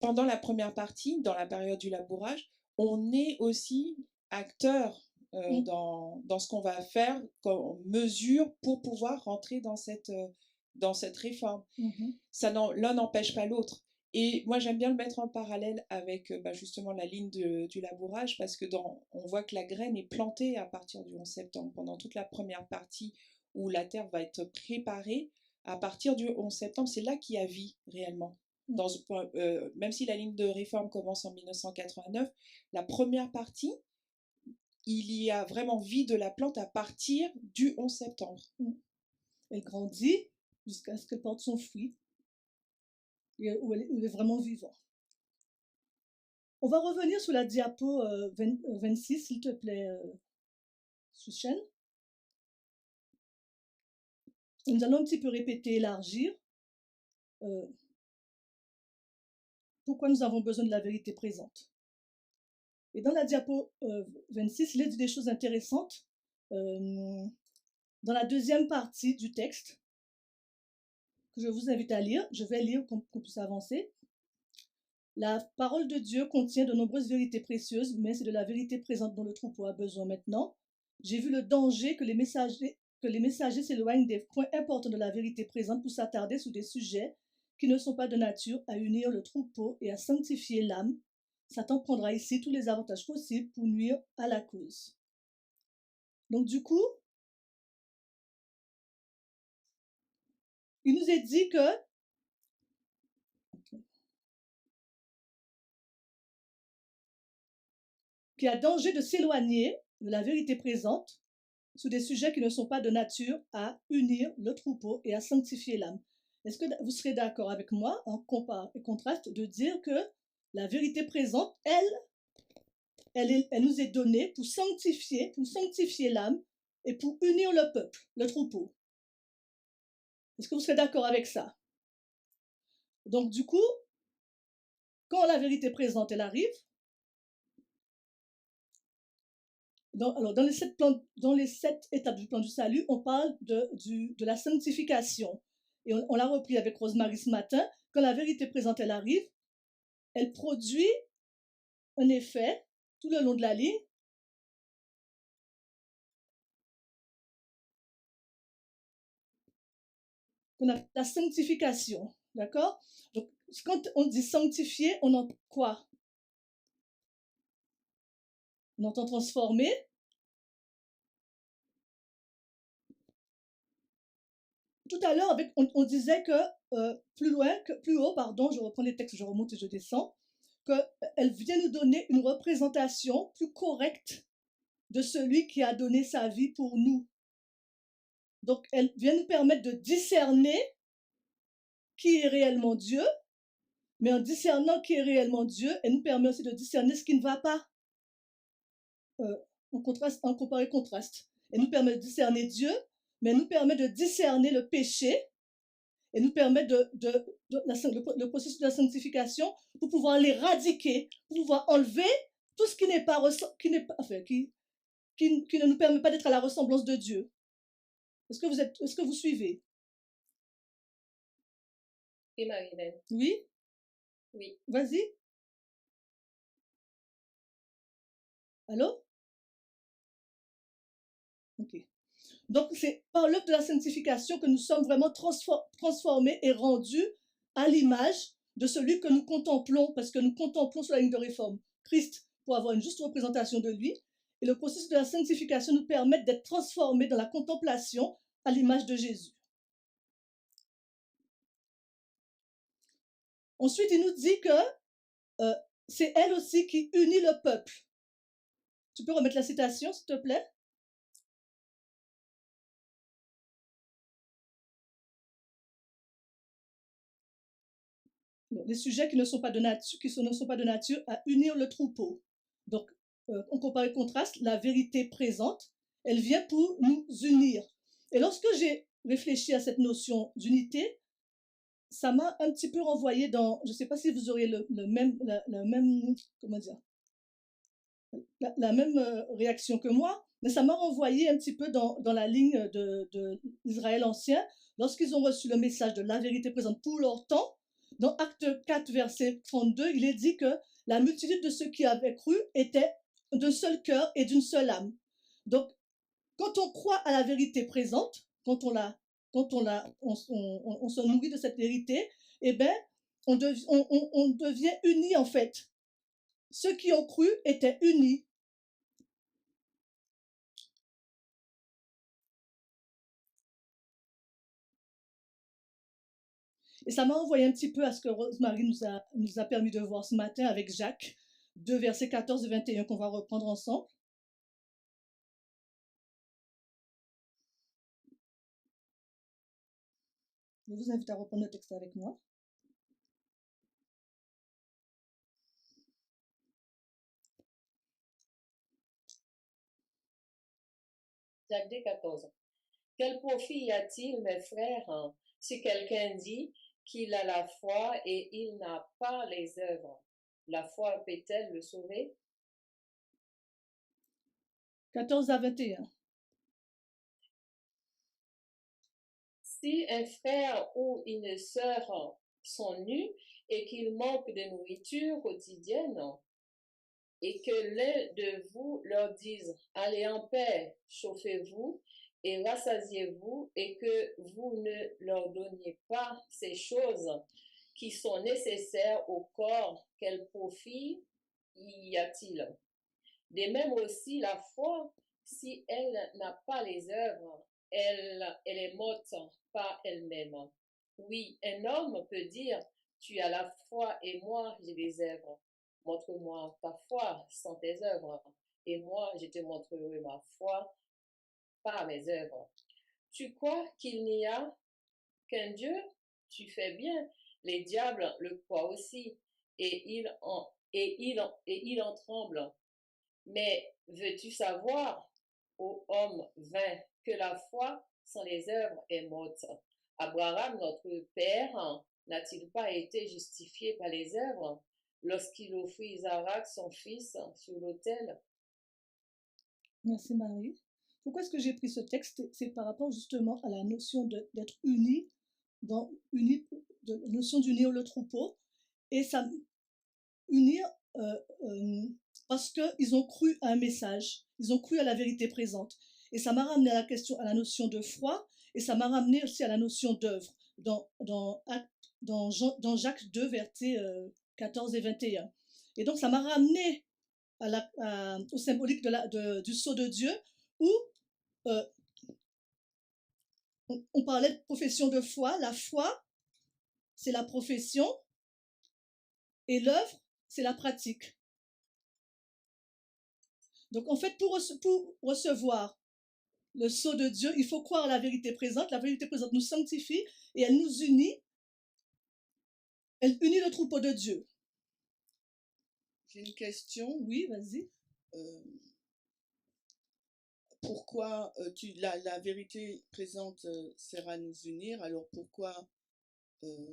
Pendant la première partie, dans la période du labourage, on est aussi acteur dans ce qu'on va faire comme mesure pour pouvoir rentrer dans cette réforme. L'un n'empêche pas l'autre. Et moi, j'aime bien le mettre en parallèle avec justement la ligne du labourage, parce que on voit que la graine est plantée à partir du 11 septembre, pendant toute la première partie où la terre va être préparée. À partir du 11 septembre, c'est là qu'il y a vie réellement. Même si la ligne de réforme commence en 1989, la première partie, il y a vraiment vie de la plante à partir du 11 septembre. Elle grandit jusqu'à ce qu'elle porte son fruit, où elle est vraiment vivante. On va revenir sur la diapo 26, s'il te plaît, Souchène. Nous allons un petit peu répéter, élargir. Pourquoi nous avons besoin de la vérité présente. Et dans la diapo 26, il est dit des choses intéressantes. Dans la deuxième partie du texte, que je vous invite à lire, je vais lire pour qu'on puisse avancer. La parole de Dieu contient de nombreuses vérités précieuses, mais c'est de la vérité présente dont le troupeau a besoin maintenant. J'ai vu le danger que les messagers s'éloignent des points importants de la vérité présente pour s'attarder sur des sujets qui ne sont pas de nature à unir le troupeau et à sanctifier l'âme. Satan prendra ici tous les avantages possibles pour nuire à la cause. Donc du coup, il nous est dit qu'il y a danger de s'éloigner de la vérité présente sur des sujets qui ne sont pas de nature à unir le troupeau et à sanctifier l'âme. Est-ce que vous serez d'accord avec moi, en compare et contraste, de dire que la vérité présente, elle nous est donnée pour sanctifier l'âme et pour unir le peuple, le troupeau. Est-ce que vous serez d'accord avec ça? Donc du coup, quand la vérité présente, elle arrive, dans les 7 étapes du plan du salut, on parle de la sanctification. Et on l'a repris avec Rosemary ce matin. Quand la vérité présente, elle arrive, elle produit un effet tout le long de la ligne. Qu'on appelle la sanctification. D'accord? Donc, quand on dit sanctifier, on entend quoi? On entend transformer. Tout à l'heure, on disait que plus haut, je reprends les textes, je remonte et je descends, qu'elle vient nous donner une représentation plus correcte de celui qui a donné sa vie pour nous. Donc, elle vient nous permettre de discerner qui est réellement Dieu, mais en discernant qui est réellement Dieu, elle nous permet aussi de discerner ce qui ne va pas. En compare-contraste. Elle nous permet de discerner Dieu, mais elle nous permet de discerner le péché, et nous permet le processus de la sanctification pour pouvoir l'éradiquer, pour pouvoir enlever tout ce qui ne nous permet pas d'être à la ressemblance de Dieu. Est-ce que vous suivez? Et Marilyn? Oui? Oui. Vas-y. Allô? Ok. Donc, c'est par l'œuvre de la sanctification que nous sommes vraiment transformés et rendus à l'image de celui que nous contemplons, parce que nous contemplons sur la ligne de réforme Christ pour avoir une juste représentation de lui. Et le processus de la sanctification nous permet d'être transformés dans la contemplation à l'image de Jésus. Ensuite, il nous dit que c'est elle aussi qui unit le peuple. Tu peux remettre la citation, s'il te plaît? Les sujets qui ne sont pas de nature à unir le troupeau. Donc, on compare et contraste la vérité présente, elle vient pour nous unir. Et lorsque j'ai réfléchi à cette notion d'unité, ça m'a un petit peu renvoyé dans, je ne sais pas si vous auriez la même réaction que moi, mais ça m'a renvoyé un petit peu dans la ligne de l'Israël ancien, lorsqu'ils ont reçu le message de la vérité présente pour leur temps. Dans Acte 4, verset 32, il est dit que la multitude de ceux qui avaient cru était d'un seul cœur et d'une seule âme. Donc, quand on croit à la vérité présente, quand on se nourrit de cette vérité, eh bien, on devient unis en fait. Ceux qui ont cru étaient unis. Et ça m'a envoyé un petit peu à ce que Rosemary nous a permis de voir ce matin avec Jacques, 2 versets 14 et 21 qu'on va reprendre ensemble. Je vous invite à reprendre le texte avec moi. Jacques 2, 14. Quel profit y a-t-il, mes frères, si quelqu'un dit qu'il a la foi et il n'a pas les œuvres? La foi peut-elle le sauver? 14 à 21. Si un frère ou une sœur sont nus et qu'ils manquent de nourriture quotidienne, et que l'un de vous leur dise « Allez en paix, chauffez-vous et rassasiez-vous » et que vous ne leur donniez pas ces choses qui sont nécessaires au corps, quel profit y a-t-il? De même aussi la foi, si elle n'a pas les œuvres, elle est morte par elle-même. Oui, un homme peut dire « Tu as la foi et moi j'ai des œuvres. Montre-moi ta foi sans tes œuvres, et moi je te montrerai ma foi par mes œuvres. Tu crois qu'il n'y a qu'un Dieu? Tu fais bien. Les diables le croient aussi, et il en tremble. Mais veux-tu savoir, ô homme vain, que la foi sans les œuvres est morte? Abraham, notre père, n'a-t-il pas été justifié par les œuvres lorsqu'il offrit Isaac, son fils, sur l'autel? Merci Marie. Pourquoi est-ce que j'ai pris ce texte? C'est par rapport justement à la notion d'être unis, la notion d'unir le troupeau, et ça unir parce qu'ils ont cru à un message, ils ont cru à la vérité présente. Et ça m'a ramené à la notion de foi, et ça m'a ramené aussi à la notion d'œuvre, dans Jacques 2, versets 14 et 21. Et donc ça m'a ramené au symbolique du sceau de Dieu, où on parlait de profession de foi. La foi, c'est la profession, et l'œuvre, c'est la pratique. Donc en fait, pour recevoir le sceau de Dieu, il faut croire à la vérité présente. La vérité présente nous sanctifie et elle nous unit. Elle unit le troupeau de Dieu. J'ai une question. Oui, vas-y. Pourquoi la vérité présente sert à nous unir? Alors pourquoi,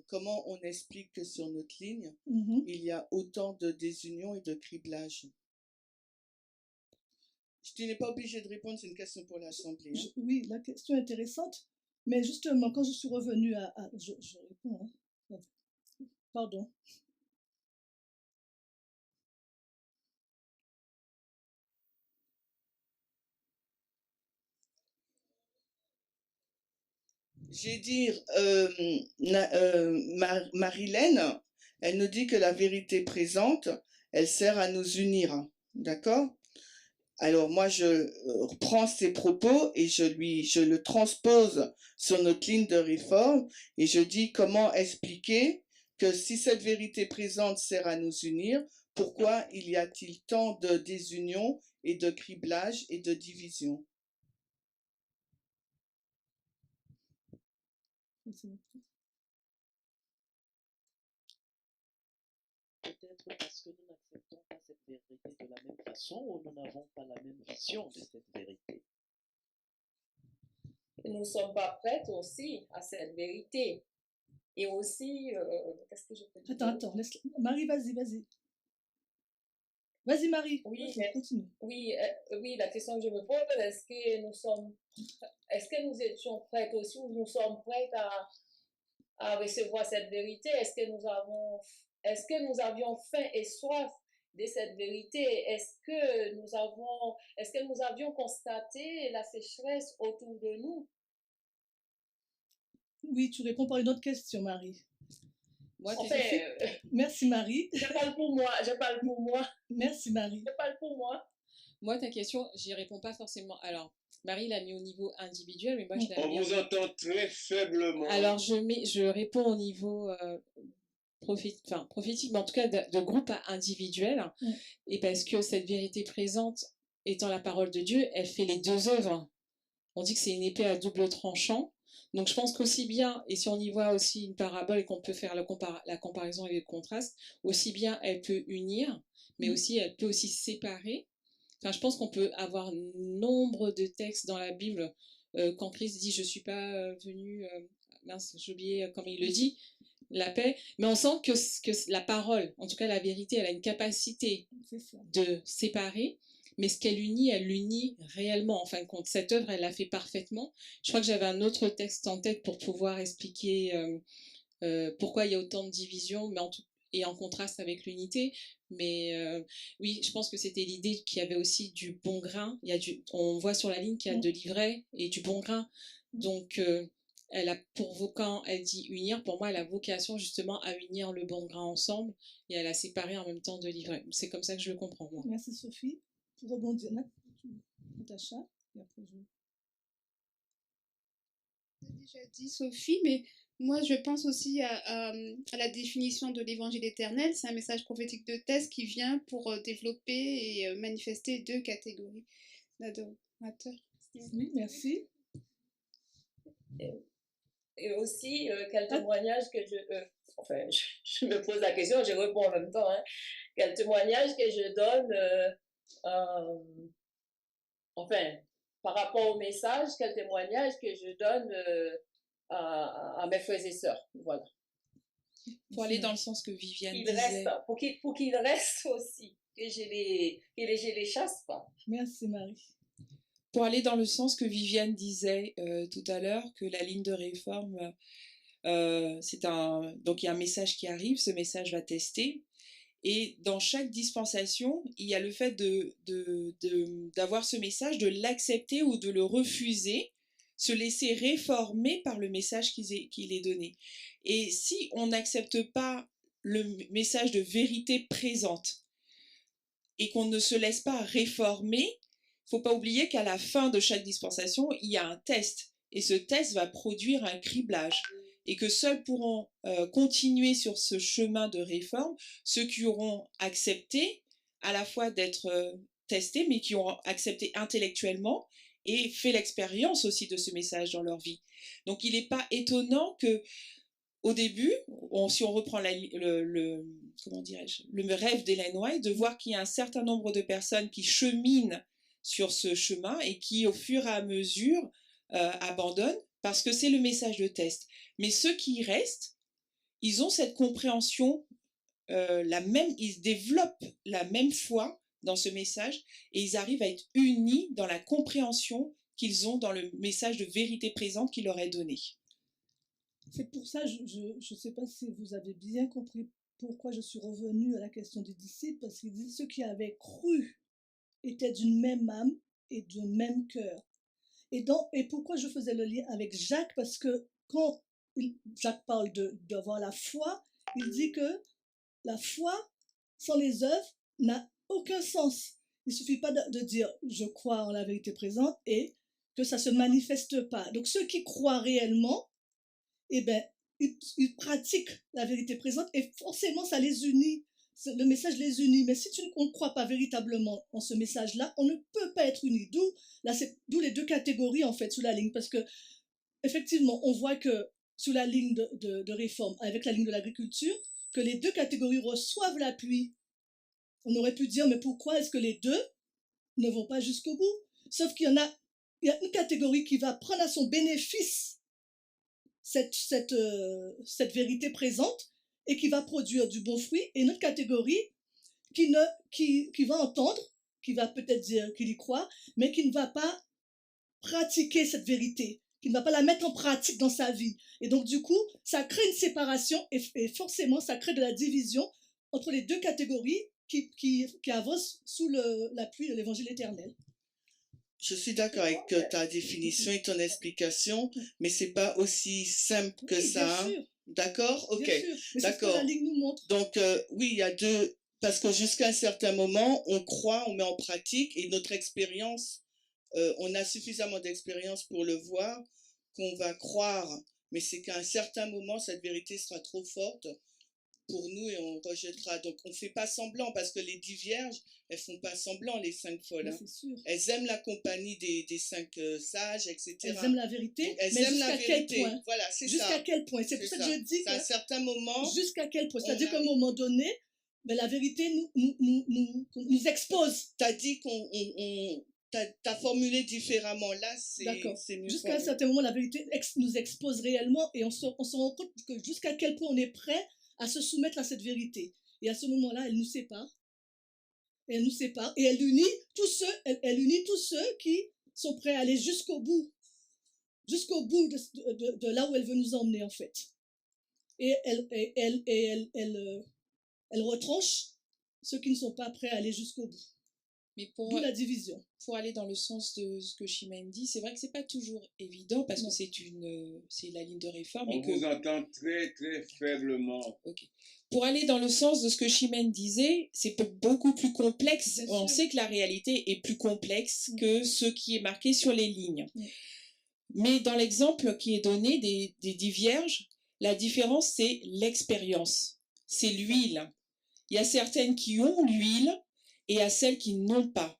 comment on explique que sur notre ligne, il y a autant de désunion et de criblage? Tu n'es pas obligé de répondre, c'est une question pour l'Assemblée. Oui, la question est intéressante, mais justement, quand je suis revenue je réponds, hein. Pardon. J'ai dit, Marilène, elle nous dit que la vérité présente, elle sert à nous unir. D'accord? Alors moi, je reprends ses propos et je le transpose sur notre ligne de réforme et je dis comment expliquer que si cette vérité présente sert à nous unir, pourquoi il y a-t-il tant de désunion et de criblage et de division? Peut-être parce que nous n'acceptons pas cette vérité de la même façon ou nous n'avons pas la même vision de cette vérité. Nous ne sommes pas prêtes aussi à cette vérité. Et aussi, qu'est-ce que je peux dire? Attends, laisse... Marie, vas-y. Vas-y, Marie. Oui, continue. Oui, la question que je me pose, est-ce que nous étions prêtes aussi ou nous sommes prêtes à recevoir cette vérité? Est-ce que nous avions faim et soif de cette vérité? Est-ce que nous avions constaté la sécheresse autour de nous? Oui, tu réponds par une autre question, Marie. Moi, Merci, Marie. Je parle pour moi. Merci, Marie. Je parle pour moi. Moi, ta question, j'y réponds pas forcément. Alors, Marie l'a mis au niveau individuel, mais moi, je l'ai mis. On vous entend très faiblement. Alors, je réponds au niveau prophétique, mais en tout cas de groupe individuel. Et parce que cette vérité présente, étant la parole de Dieu, elle fait les deux œuvres. On dit que c'est une épée à double tranchant. Donc, je pense qu'aussi bien, et si on y voit aussi une parabole et qu'on peut faire la comparaison et le contraste, aussi bien elle peut unir, mais aussi elle peut aussi séparer. Enfin, je pense qu'on peut avoir nombre de textes dans la Bible quand Christ dit « Je ne suis pas venu… mince, j'ai oublié comment il le dit, la paix ». Mais on sent que la parole, en tout cas la vérité, elle a une capacité de séparer. Mais ce qu'elle unit, elle l'unit réellement. En fin de compte, cette œuvre, elle l'a fait parfaitement. Je crois que j'avais un autre texte en tête pour pouvoir expliquer pourquoi il y a autant de divisions, mais et en contraste avec l'unité. Mais oui, je pense que c'était l'idée qu'il y avait aussi du bon grain. On voit sur la ligne qu'il y a de l'ivraie et du bon grain. Donc, elle a quand elle dit unir, pour moi, elle a vocation justement à unir le bon grain ensemble et elle a séparé en même temps de l'ivraie. C'est comme ça que je le comprends, moi. Merci, Sophie. Pour rebondir, Natacha, et après je... Tu as déjà dit, Sophie, mais moi je pense aussi à la définition de l'évangile éternel. C'est un message prophétique de thèse qui vient pour développer et manifester deux catégories d'adorateurs. Oui, merci. Et aussi, quel témoignage que je me pose la question, je réponds en même temps, hein. Quel témoignage que je donne par rapport au message, quel témoignage que je donne à mes frères et sœurs. Voilà. Pour aller dans le sens que Viviane disait. Pour qu'ils restent aussi, que je les chasse pas. Merci Marie. Pour aller dans le sens que Viviane disait tout à l'heure, que la ligne de réforme, donc il y a un message qui arrive, ce message va tester. Et dans chaque dispensation, il y a le fait d'avoir ce message, de l'accepter ou de le refuser, se laisser réformer par le message qu'il est donné. Et si on n'accepte pas le message de vérité présente et qu'on ne se laisse pas réformer, il ne faut pas oublier qu'à la fin de chaque dispensation, il y a un test. Et ce test va produire un criblage. Et que seuls pourront continuer sur ce chemin de réforme ceux qui auront accepté à la fois d'être testés, mais qui auront accepté intellectuellement et fait l'expérience aussi de ce message dans leur vie. Donc il n'est pas étonnant que au début, si on reprend le rêve d'Ellen White, de voir qu'il y a un certain nombre de personnes qui cheminent sur ce chemin et qui au fur et à mesure abandonnent parce que c'est le message de test. Mais ceux qui restent, ils ont cette compréhension, ils développent la même foi dans ce message et ils arrivent à être unis dans la compréhension qu'ils ont dans le message de vérité présente qu'il leur est donné. C'est pour ça, je ne sais pas si vous avez bien compris pourquoi je suis revenue à la question des disciples, parce qu'il dit ceux qui avaient cru étaient d'une même âme et d'un même cœur. Et pourquoi je faisais le lien avec Jacques, parce que quand Jacques parle d'avoir la foi, il dit que la foi sans les œuvres n'a aucun sens. Il ne suffit pas de dire je crois en la vérité présente et que ça ne se manifeste pas. Donc ceux qui croient réellement, eh ben, ils pratiquent la vérité présente et forcément ça les unit. Le message les unit. Mais si on ne croit pas véritablement en ce message-là, on ne peut pas être unis. D'où les deux catégories en fait sous la ligne. Parce que effectivement, on voit que sous la ligne de réforme, avec la ligne de l'agriculture, que les deux catégories reçoivent l'appui. On aurait pu dire, mais pourquoi est-ce que les deux ne vont pas jusqu'au bout? Sauf qu'il y a une catégorie qui va prendre à son bénéfice cette vérité présente et qui va produire du bon fruit, et une autre catégorie qui va entendre, qui va peut-être dire qu'il y croit, mais qui ne va pas pratiquer cette vérité, qui ne va pas la mettre en pratique dans sa vie. Et donc du coup, ça crée une séparation et forcément ça crée de la division entre les deux catégories qui avancent sous l'appui de l'évangile éternel. Je suis d'accord avec ta définition et ton explication, mais c'est pas aussi simple que ça. Hein. D'accord? Ok. D'accord. La ligne nous montre. Donc, oui, il y a deux. Parce que jusqu'à un certain moment, on croit, on met en pratique, et notre expérience, on a suffisamment d'expérience pour le voir, qu'on va croire. Mais c'est qu'à un certain moment, cette vérité sera trop forte pour nous et on rejettera. Donc, on ne fait pas semblant, parce que les 10 vierges, elles ne font pas semblant, les 5 folles. Hein. Elles aiment la compagnie des 5 sages, etc. Elles aiment la vérité, donc, elles mais aiment la jusqu'à vérité. quel point? Voilà, c'est ça. Jusqu'à quel point? C'est pour ça que je dis qu'à un certain moment... Jusqu'à quel point? C'est-à-dire qu'à un moment donné, ben, la vérité nous expose. Tu as dit t'as formulé différemment. Là, c'est mieux. Jusqu'à un certain moment, la vérité nous expose réellement et on se rend compte que jusqu'à quel point on est prêt à se soumettre à cette vérité. Et à ce moment-là, elle nous sépare. Et elle nous sépare. Et elle unit tous ceux qui sont prêts à aller jusqu'au bout. Jusqu'au bout de là où elle veut nous emmener, en fait. Et elle retranche ceux qui ne sont pas prêts à aller jusqu'au bout. Mais d'où la division. Pour aller dans le sens de ce que Chimène dit, c'est vrai que c'est pas toujours évident parce que c'est la ligne de réforme. On vous entend très très faiblement. Okay. Pour aller dans le sens de ce que Chimène disait, c'est beaucoup plus complexe. On sait que la réalité est plus complexe que ce qui est marqué sur les lignes. Mais dans l'exemple qui est donné des 10 vierges, la différence c'est l'expérience, c'est l'huile. Il y a certaines qui ont l'huile et à celles qui n'ont pas.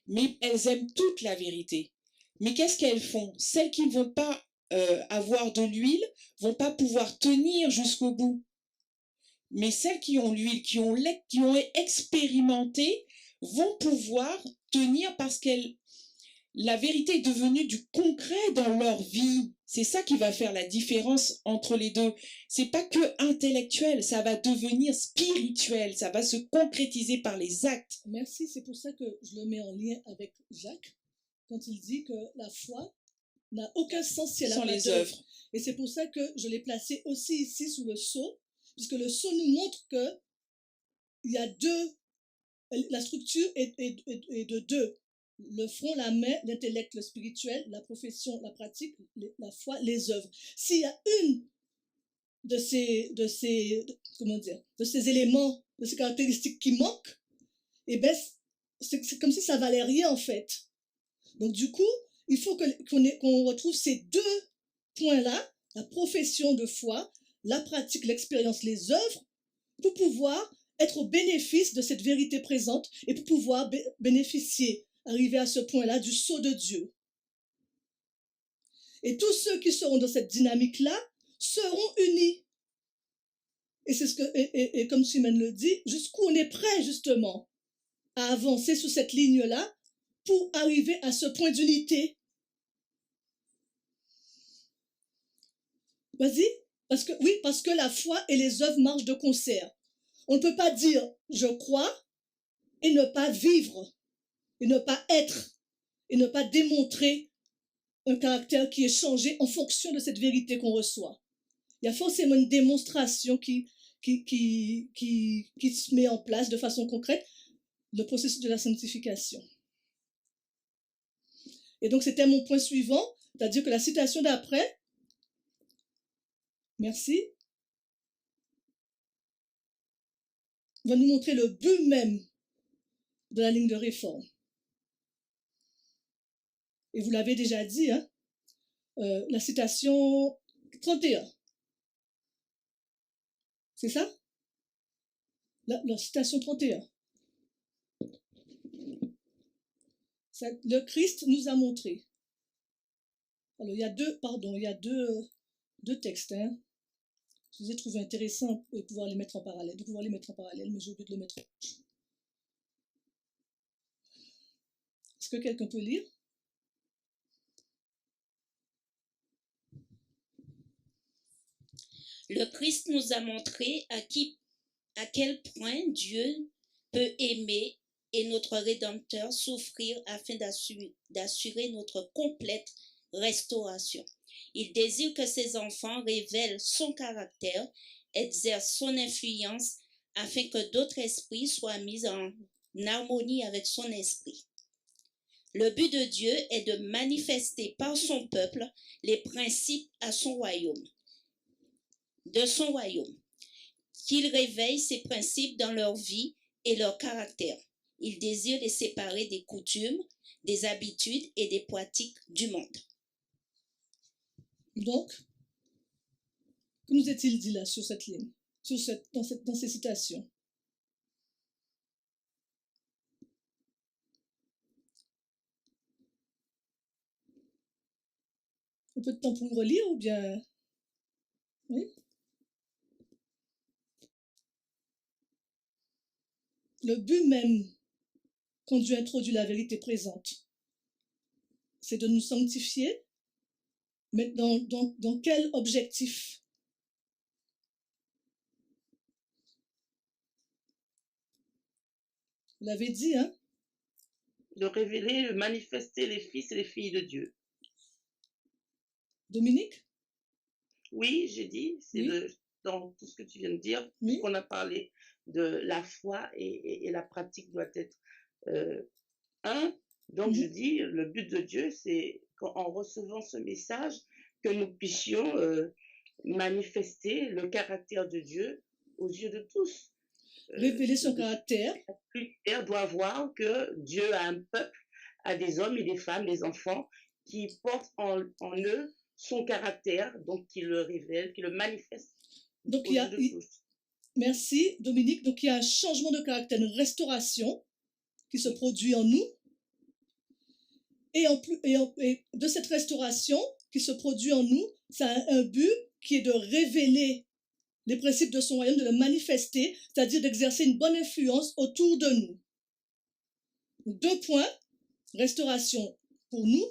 Mais elles aiment toute la vérité. Mais qu'est-ce qu'elles font? Celles qui ne vont pas avoir de l'huile vont pas pouvoir tenir jusqu'au bout. Mais celles qui ont l'huile, qui ont expérimenté, vont pouvoir tenir parce la vérité est devenue du concret dans leur vie. C'est ça qui va faire la différence entre les deux. C'est pas que intellectuel, ça va devenir spirituel, ça va se concrétiser par les actes. Merci, c'est pour ça que je le mets en lien avec Jacques, quand il dit que la foi n'a aucun sens si elle n'a pas les œuvres. Et c'est pour ça que je l'ai placé aussi ici sous le sceau, puisque le sceau nous montre que il y a la structure est de deux. Le front, la main, l'intellect, le spirituel, la profession, la pratique, la foi, les œuvres. S'il y a une de ces éléments, de ces caractéristiques qui manquent, eh ben, c'est comme si ça valait rien en fait. Donc du coup, il faut qu'on retrouve ces deux points-là, la profession de foi, la pratique, l'expérience, les œuvres, pour pouvoir être au bénéfice de cette vérité présente et pour pouvoir bénéficier, arriver à ce point-là du sceau de Dieu. Et tous ceux qui seront dans cette dynamique-là seront unis. Et c'est et comme Chimène le dit, jusqu'où on est prêt justement à avancer sous cette ligne-là pour arriver à ce point d'unité. Vas-y, parce que la foi et les œuvres marchent de concert. On ne peut pas dire je crois et ne pas vivre, et ne pas être, et ne pas démontrer un caractère qui est changé en fonction de cette vérité qu'on reçoit. il y a forcément une démonstration qui se met en place de façon concrète, le processus de la sanctification. Et donc, c'était mon point suivant, c'est-à-dire que la citation d'après, merci, va nous montrer le but même de la ligne de réforme. Et vous l'avez déjà dit, hein, la citation 31. C'est ça? La citation 31. Le Christ nous a montré. Alors, il y a deux textes. Hein. Je les ai trouvés intéressants de pouvoir les mettre en parallèle, mais j'ai oublié de le mettre. Est-ce que quelqu'un peut lire? Le Christ nous a montré à quel point Dieu peut aimer et notre Rédempteur souffrir afin d'assurer notre complète restauration. Il désire que ses enfants révèlent son caractère, exercent son influence afin que d'autres esprits soient mis en harmonie avec son esprit. Le but de Dieu est de manifester par son peuple les principes de son royaume, qu'il réveille ces principes dans leur vie et leur caractère. Il désire les séparer des coutumes, des habitudes et des pratiques du monde. Donc, que nous est-il dit là sur cette ligne, dans ces citations? Un peu de temps pour relire ou bien... Oui? Le but même, quand Dieu introduit la vérité présente, c'est de nous sanctifier, mais dans quel objectif? Vous l'avez dit, hein? De révéler, de manifester les fils et les filles de Dieu. Dominique? Oui, j'ai dit, c'est oui. Dans tout ce que tu viens de dire, oui. qu'on a parlé de la foi et la pratique doit être un. Donc je dis, le but de Dieu, c'est qu'en recevant ce message, que nous puissions manifester le caractère de Dieu aux yeux de tous. Révéler son caractère. Tout doit voir que Dieu a un peuple, a des hommes et des femmes, des enfants qui portent en eux son caractère, donc qui le révèle, qui le manifeste. Donc merci Dominique. Donc il y a un changement de caractère, une restauration qui se produit en nous. Et de cette restauration qui se produit en nous, ça a un but qui est de révéler les principes de son royaume, de le manifester, c'est-à-dire d'exercer une bonne influence autour de nous. 2 points, restauration pour nous,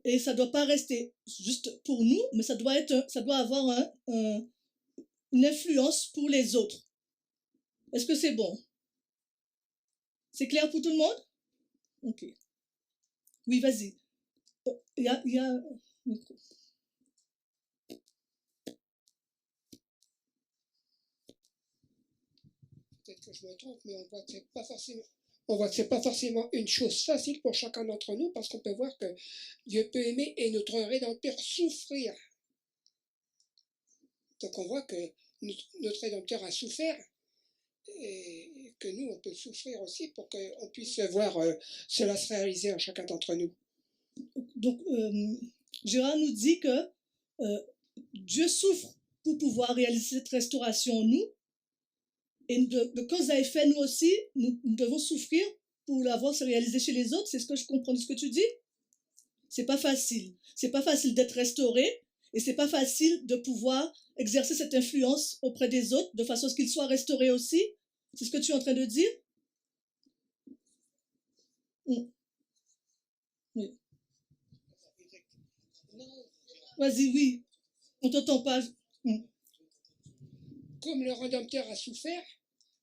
et ça ne doit pas rester juste pour nous, mais ça doit avoir une influence pour les autres. Est-ce que c'est bon? C'est clair pour tout le monde? Ok. Oui, vas-y. Il y a... Peut-être que je me trompe, mais on voit que c'est pas forcément une chose facile pour chacun d'entre nous, parce qu'on peut voir que Dieu peut aimer et notre Rédempteur souffrir. Donc on voit que notre Rédempteur a souffert et que nous, on peut souffrir aussi pour qu'on puisse voir cela se réaliser en chacun d'entre nous. Donc, Gérard nous dit que Dieu souffre pour pouvoir réaliser cette restauration en nous. Et de cause à effet, nous aussi, nous devons souffrir pour l'avoir se réaliser chez les autres. C'est ce que je comprends de ce que tu dis? C'est pas facile. C'est pas facile d'être restauré et c'est pas facile de pouvoir exercer cette influence auprès des autres de façon à ce qu'ils soient restaurés aussi. C'est ce que tu es en train de dire? Oui. Vas-y, oui. On t'entend pas. Comme le Rédempteur a souffert,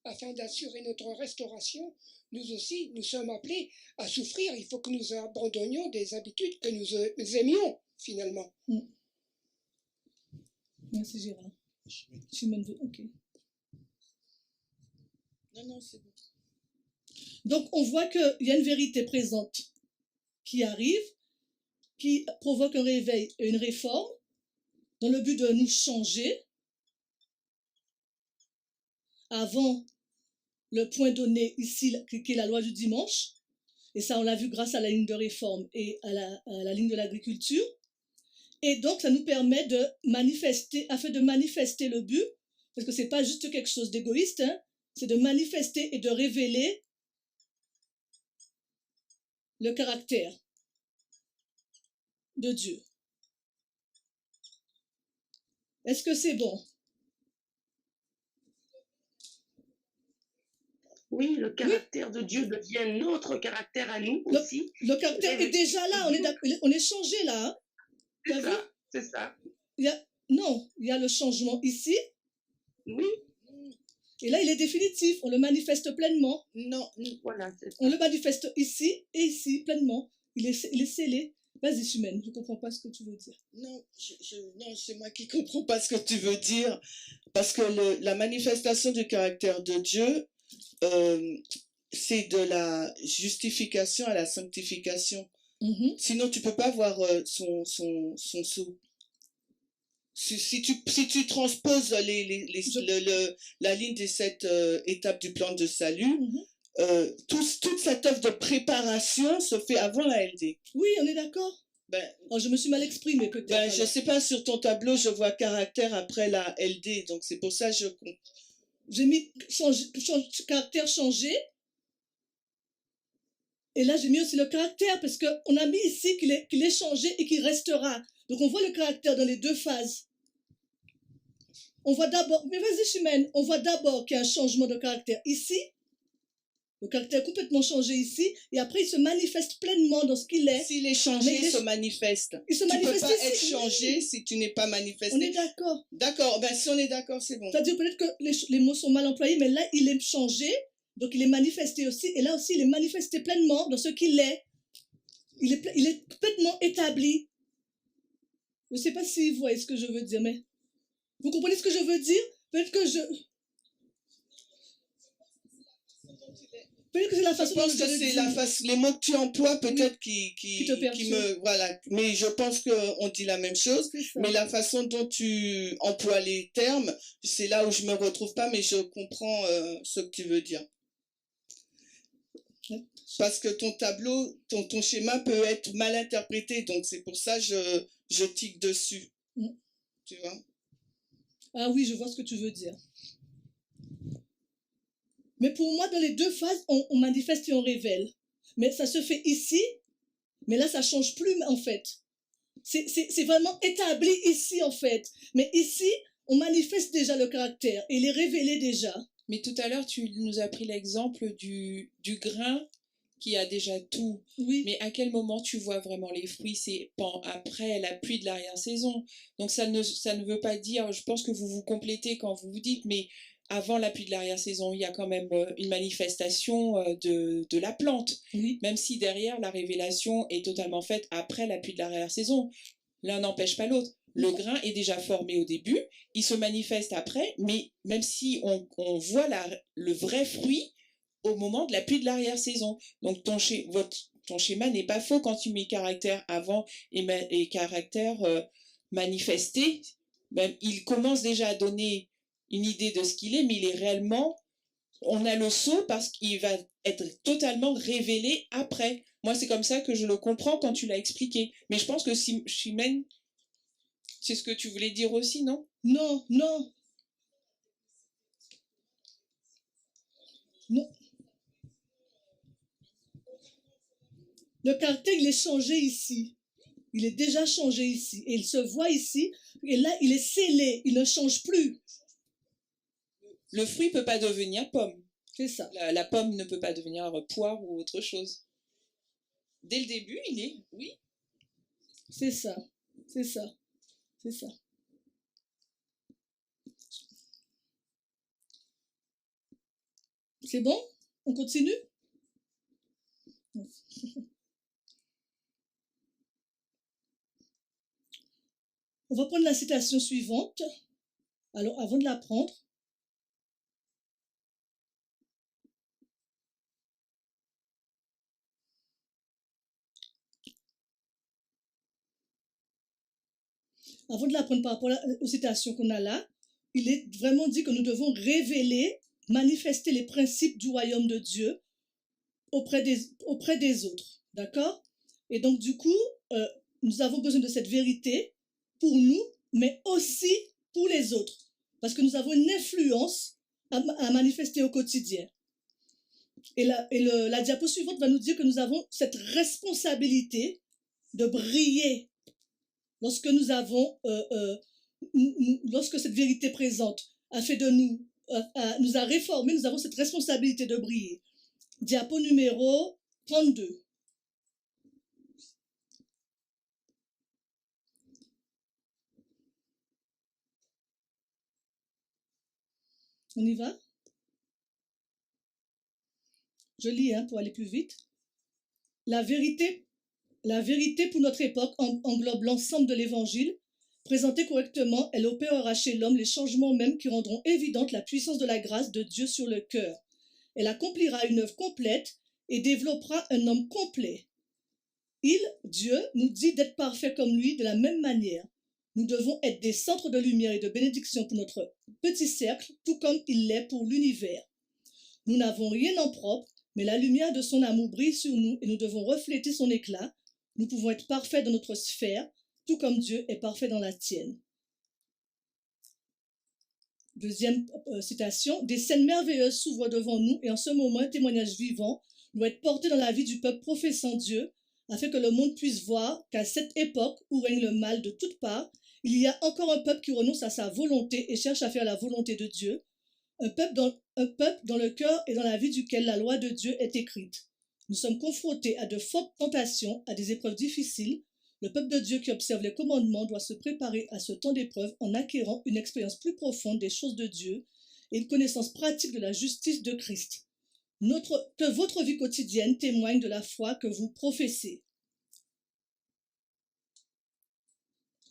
afin d'assurer notre restauration, nous aussi, nous sommes appelés à souffrir. Il faut que nous abandonnions des habitudes que nous aimions, finalement. Merci Gérard. Chimène veut, ok. Non, c'est bon. Donc on voit qu'il y a une vérité présente qui arrive, qui provoque un réveil et une réforme dans le but de nous changer avant le point donné ici, qui est la loi du dimanche. Et ça, on l'a vu grâce à la ligne de réforme et à la ligne de l'agriculture. Et donc, ça nous permet de manifester, afin de manifester le but, parce que ce n'est pas juste quelque chose d'égoïste, hein, c'est de manifester et de révéler le caractère de Dieu. Est-ce que c'est bon? Oui, le caractère de Dieu devient notre caractère à nous aussi. Le caractère est déjà là, on est changé là. Hein? C'est ça, c'est ça. Il y a le changement ici. Oui. Et là, il est définitif, on le manifeste pleinement. Non, voilà, c'est ça. On le manifeste ici et ici pleinement. Il est scellé. Vas-y, Chimène, je ne comprends pas ce que tu veux dire. Non, non, c'est moi qui ne comprends pas ce que tu veux dire. Parce que la manifestation du caractère de Dieu, c'est de la justification à la sanctification. Sinon, tu ne peux pas voir son sceau. Si tu transposes la ligne des 7 étapes du plan de salut, toute cette œuvre de préparation se fait avant la LD. Oui, on est d'accord. Je me suis mal exprimée peut-être. Je ne sais pas, sur ton tableau, je vois caractère après la LD, donc c'est pour ça que j'ai mis caractère changé. Et là, j'ai mis aussi le caractère, parce qu'on a mis ici qu'il est changé et qu'il restera. Donc, on voit le caractère dans les deux phases. On voit d'abord, mais vas-y Chimène, on voit d'abord qu'il y a un changement de caractère ici. Le caractère est complètement changé ici, et après il se manifeste pleinement dans ce qu'il est. S'il est changé, il se manifeste. Il se tu ne manifeste peux pas ici, être changé si tu n'es pas manifesté. On est d'accord. D'accord, si on est d'accord, c'est bon. C'est-à-dire peut-être que les mots sont mal employés, mais là il est changé, donc il est manifesté aussi, et là aussi il est manifesté pleinement dans ce qu'il est. Il est complètement établi. Je ne sais pas si vous voyez ce que je veux dire, mais vous comprenez ce que je veux dire? Peut-être que c'est la façon je pense que c'est les mots que tu emploies peut-être qui me voilà, mais je pense qu'on dit la même chose, mais la façon dont tu emploies les termes, c'est là où je me retrouve pas, mais je comprends ce que tu veux dire. Parce que ton tableau, ton schéma peut être mal interprété, donc c'est pour ça que je tique dessus. Tu vois? Ah oui, je vois ce que tu veux dire. Mais pour moi, dans les deux phases, on manifeste et on révèle. Mais ça se fait ici, mais là, ça ne change plus en fait. C'est vraiment établi ici en fait. Mais ici, on manifeste déjà le caractère et il est révélé déjà. Mais tout à l'heure, tu nous as pris l'exemple du grain qui a déjà tout. Oui. Mais à quel moment tu vois vraiment les fruits? C'est après la pluie de l'arrière-saison. Donc ça ne veut pas dire, je pense que vous vous complétez quand vous vous dites, mais avant la pluie de l'arrière-saison, il y a quand même une manifestation de la plante. Oui. Même si derrière, la révélation est totalement faite après la pluie de l'arrière-saison. L'un n'empêche pas l'autre. Le grain est déjà formé au début, il se manifeste après, mais même si on voit le vrai fruit au moment de la pluie de l'arrière-saison. Donc ton schéma n'est pas faux quand tu mets caractère avant et caractère manifesté. Même, il commence déjà à donner une idée de ce qu'il est, mais il est réellement, on a le saut parce qu'il va être totalement révélé après. Moi, c'est comme ça que je le comprends quand tu l'as expliqué. Mais je pense que Chimène, c'est ce que tu voulais dire aussi, non? Non. Non. Le caractère, il est changé ici. Il est déjà changé ici. Et il se voit ici. Et là, il est scellé. Il ne change plus. Le fruit ne peut pas devenir pomme. C'est ça. La pomme ne peut pas devenir poire ou autre chose. Dès le début, il est, oui. C'est ça. C'est ça. C'est ça. C'est bon? On continue? On va prendre la citation suivante. Alors, avant de la prendre, par rapport aux citations qu'on a là, il est vraiment dit que nous devons révéler, manifester les principes du royaume de Dieu auprès des autres. D'accord? Et donc, du coup, nous avons besoin de cette vérité pour nous, mais aussi pour les autres. Parce que nous avons une influence à manifester au quotidien. Et la diapo suivante va nous dire que nous avons cette responsabilité de briller lorsque nous avons, lorsque cette vérité présente a fait de nous, nous a réformés, nous avons cette responsabilité de briller. Diapo numéro 32. On y va? Je lis pour aller plus vite. La vérité pour notre époque englobe l'ensemble de l'Évangile. Présentée correctement, elle opérera chez l'homme les changements mêmes qui rendront évidente la puissance de la grâce de Dieu sur le cœur. Elle accomplira une œuvre complète et développera un homme complet. Dieu, nous dit d'être parfait comme lui de la même manière. Nous devons être des centres de lumière et de bénédiction pour notre petit cercle, tout comme il l'est pour l'univers. Nous n'avons rien en propre, mais la lumière de son amour brille sur nous et nous devons refléter son éclat. Nous pouvons être parfaits dans notre sphère, tout comme Dieu est parfait dans la tienne. Deuxième citation, des scènes merveilleuses s'ouvrent devant nous et en ce moment, un témoignage vivant doit être porté dans la vie du peuple professant Dieu, afin que le monde puisse voir qu'à cette époque où règne le mal de toutes parts, il y a encore un peuple qui renonce à sa volonté et cherche à faire la volonté de Dieu, un peuple dans le cœur et dans la vie duquel la loi de Dieu est écrite. Nous sommes confrontés à de fortes tentations, à des épreuves difficiles. Le peuple de Dieu qui observe les commandements doit se préparer à ce temps d'épreuve en acquérant une expérience plus profonde des choses de Dieu et une connaissance pratique de la justice de Christ. Que votre vie quotidienne témoigne de la foi que vous professez.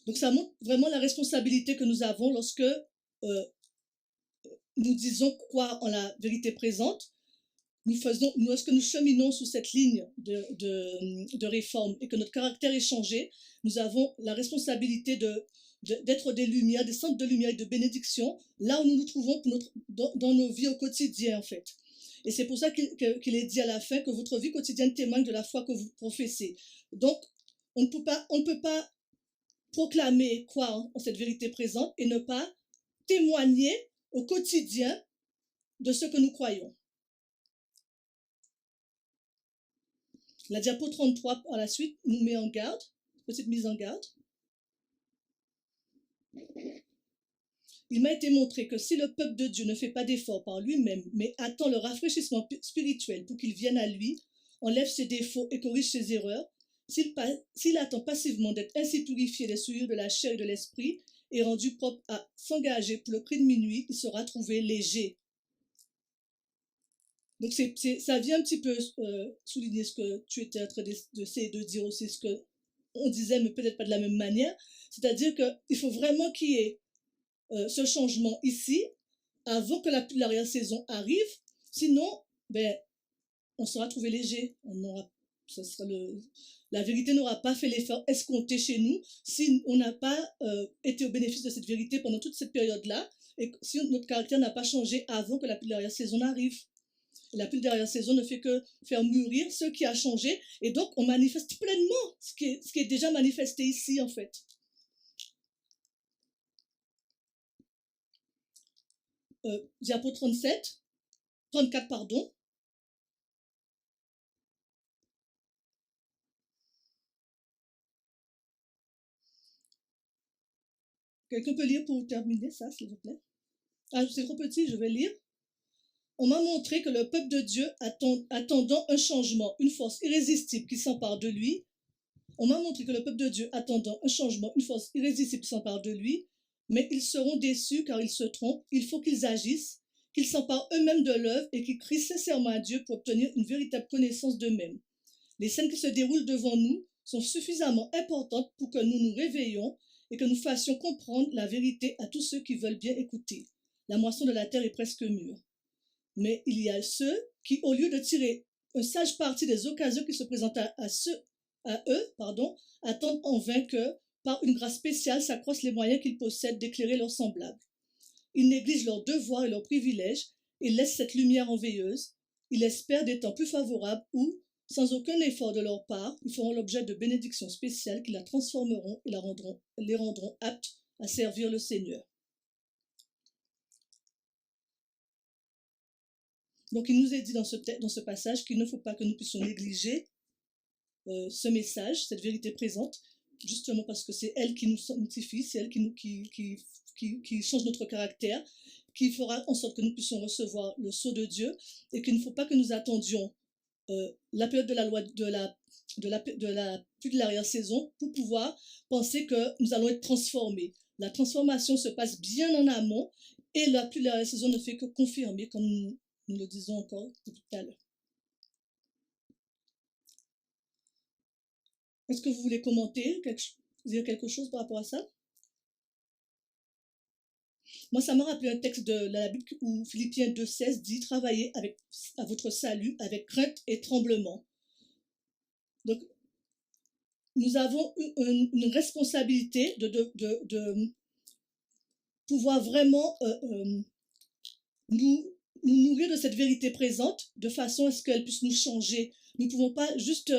Donc ça montre vraiment la responsabilité que nous avons lorsque nous disons croire en la vérité présente. Lorsque nous cheminons sous cette ligne de réforme et que notre caractère est changé, nous avons la responsabilité d'être des lumières, des centres de lumière et de bénédiction, là où nous nous trouvons dans nos vies au quotidien, en fait. Et c'est pour ça qu'il est dit à la fin que votre vie quotidienne témoigne de la foi que vous professez. Donc, on ne peut pas proclamer, croire en cette vérité présente et ne pas témoigner au quotidien de ce que nous croyons. La diapo 33, par la suite, nous met en garde, petite mise en garde. Il m'a été montré que si le peuple de Dieu ne fait pas d'effort par lui-même, mais attend le rafraîchissement spirituel pour qu'il vienne à lui, enlève ses défauts et corrige ses erreurs, s'il attend passivement d'être ainsi purifié des souillures de la chair et de l'esprit et rendu propre à s'engager pour le prix de minuit, il sera trouvé léger. Donc ça vient un petit peu souligner ce que tu étais en train d'essayer de dire aussi, ce qu'on disait, mais peut-être pas de la même manière. C'est-à-dire qu'il faut vraiment qu'il y ait ce changement ici, avant que la pluie de l'arrière-saison arrive. Sinon, on sera trouvé léger. La vérité n'aura pas fait l'effort escompté chez nous si on n'a pas été au bénéfice de cette vérité pendant toute cette période-là et si notre caractère n'a pas changé avant que la pluie de l'arrière-saison arrive. La pluie d'arrière-saison ne fait que faire mûrir ce qui a changé et donc on manifeste pleinement ce qui est déjà manifesté ici en fait. Diapo 34 pardon. Quelqu'un peut lire pour terminer ça, s'il vous plaît? Ah, c'est trop petit, je vais lire. On m'a montré que le peuple de Dieu, attendant un changement, une force irrésistible qui s'empare de lui, s'empare de lui, mais ils seront déçus car ils se trompent. Il faut qu'ils agissent, qu'ils s'emparent eux-mêmes de l'œuvre et qu'ils crient sincèrement à Dieu pour obtenir une véritable connaissance d'eux-mêmes. Les scènes qui se déroulent devant nous sont suffisamment importantes pour que nous nous réveillions et que nous fassions comprendre la vérité à tous ceux qui veulent bien écouter. La moisson de la terre est presque mûre. Mais il y a ceux qui, au lieu de tirer un sage parti des occasions qui se présentent à eux, attendent en vain que, par une grâce spéciale, s'accroissent les moyens qu'ils possèdent d'éclairer leurs semblables. Ils négligent leurs devoirs et leurs privilèges et laissent cette lumière enveilleuse. Ils espèrent des temps plus favorables où, sans aucun effort de leur part, ils feront l'objet de bénédictions spéciales qui la transformeront et les rendront aptes à servir le Seigneur. Donc, il nous est dit dans ce passage qu'il ne faut pas que nous puissions négliger ce message, cette vérité présente, justement parce que c'est elle qui nous sanctifie, c'est elle qui change notre caractère, qui fera en sorte que nous puissions recevoir le sceau de Dieu, et qu'il ne faut pas que nous attendions la période de la loi de la pluie de l'arrière-saison pour pouvoir penser que nous allons être transformés. La transformation se passe bien en amont, et la pluie de l'arrière-saison ne fait que confirmer, comme nous le disons encore depuis tout à l'heure. Est-ce que vous voulez commenter, dire quelque chose par rapport à ça? Moi, ça m'a rappelé un texte de la Bible où Philippiens 2,16 dit « Travaillez à votre salut avec crainte et tremblement ». Donc, nous avons une responsabilité de pouvoir vraiment nous nourrir de cette vérité présente de façon à ce qu'elle puisse nous changer. Nous ne pouvons pas juste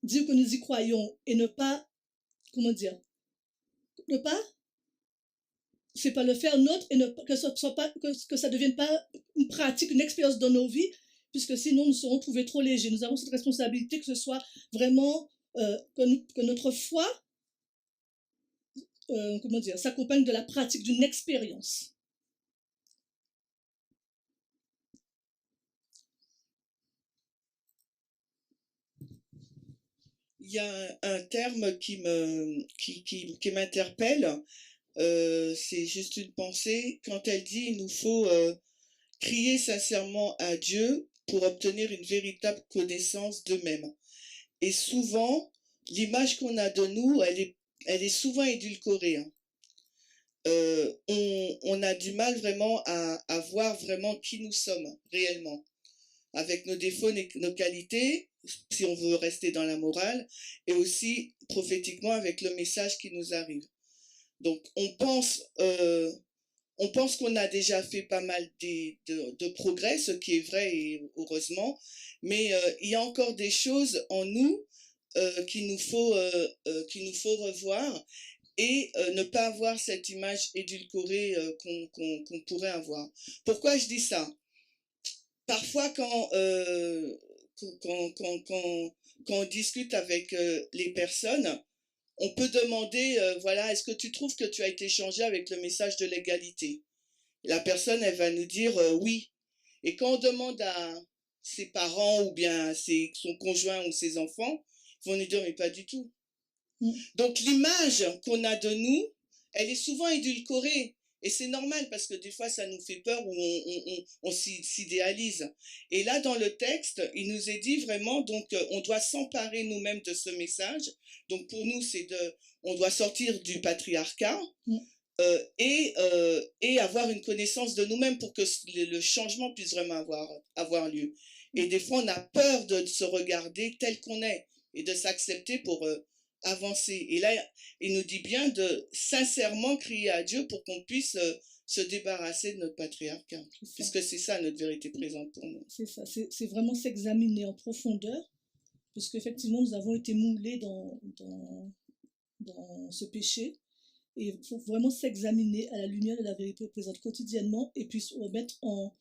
dire que nous y croyons et ne pas, c'est pas le faire nôtre et que ça ne devienne pas une pratique, une expérience dans nos vies, puisque sinon nous serons trouvés trop légers. Nous avons cette responsabilité que ce soit vraiment, que notre foi, s'accompagne de la pratique, d'une expérience. Il y a un terme qui m'interpelle, c'est juste une pensée, quand elle dit il nous faut crier sincèrement à Dieu pour obtenir une véritable connaissance d'eux-mêmes. Et souvent, l'image qu'on a de nous, elle est souvent édulcorée. On a du mal vraiment à voir vraiment qui nous sommes réellement, avec nos défauts, nos qualités, si on veut rester dans la morale, et aussi prophétiquement avec le message qui nous arrive. Donc on pense qu'on a déjà fait pas mal de progrès, ce qui est vrai et heureusement, mais il y a encore des choses en nous qu'il nous faut revoir et ne pas avoir cette image édulcorée qu'on pourrait avoir. Pourquoi je dis ça? Parfois quand on discute avec les personnes, on peut demander, voilà, est-ce que tu trouves que tu as été changé avec le message de l'égalité? La personne, elle va nous dire oui. Et quand on demande à ses parents ou bien à son conjoint ou ses enfants, ils vont nous dire, mais pas du tout. Donc l'image qu'on a de nous, elle est souvent édulcorée. Et c'est normal parce que des fois, ça nous fait peur ou on s'idéalise. Et là, dans le texte, il nous est dit vraiment, donc, on doit s'emparer nous-mêmes de ce message. Donc, pour nous, on doit sortir du patriarcat et avoir une connaissance de nous-mêmes pour que le changement puisse vraiment avoir lieu. Et des fois, on a peur de se regarder tel qu'on est et de s'accepter pour avancer. Et là, il nous dit bien de sincèrement crier à Dieu pour qu'on puisse se débarrasser de notre patriarcat, puisque c'est ça notre vérité présente pour nous. C'est ça, c'est vraiment s'examiner en profondeur, puisqu'effectivement nous avons été moulés dans ce péché, et il faut vraiment s'examiner à la lumière de la vérité présente quotidiennement, et puis se remettre en,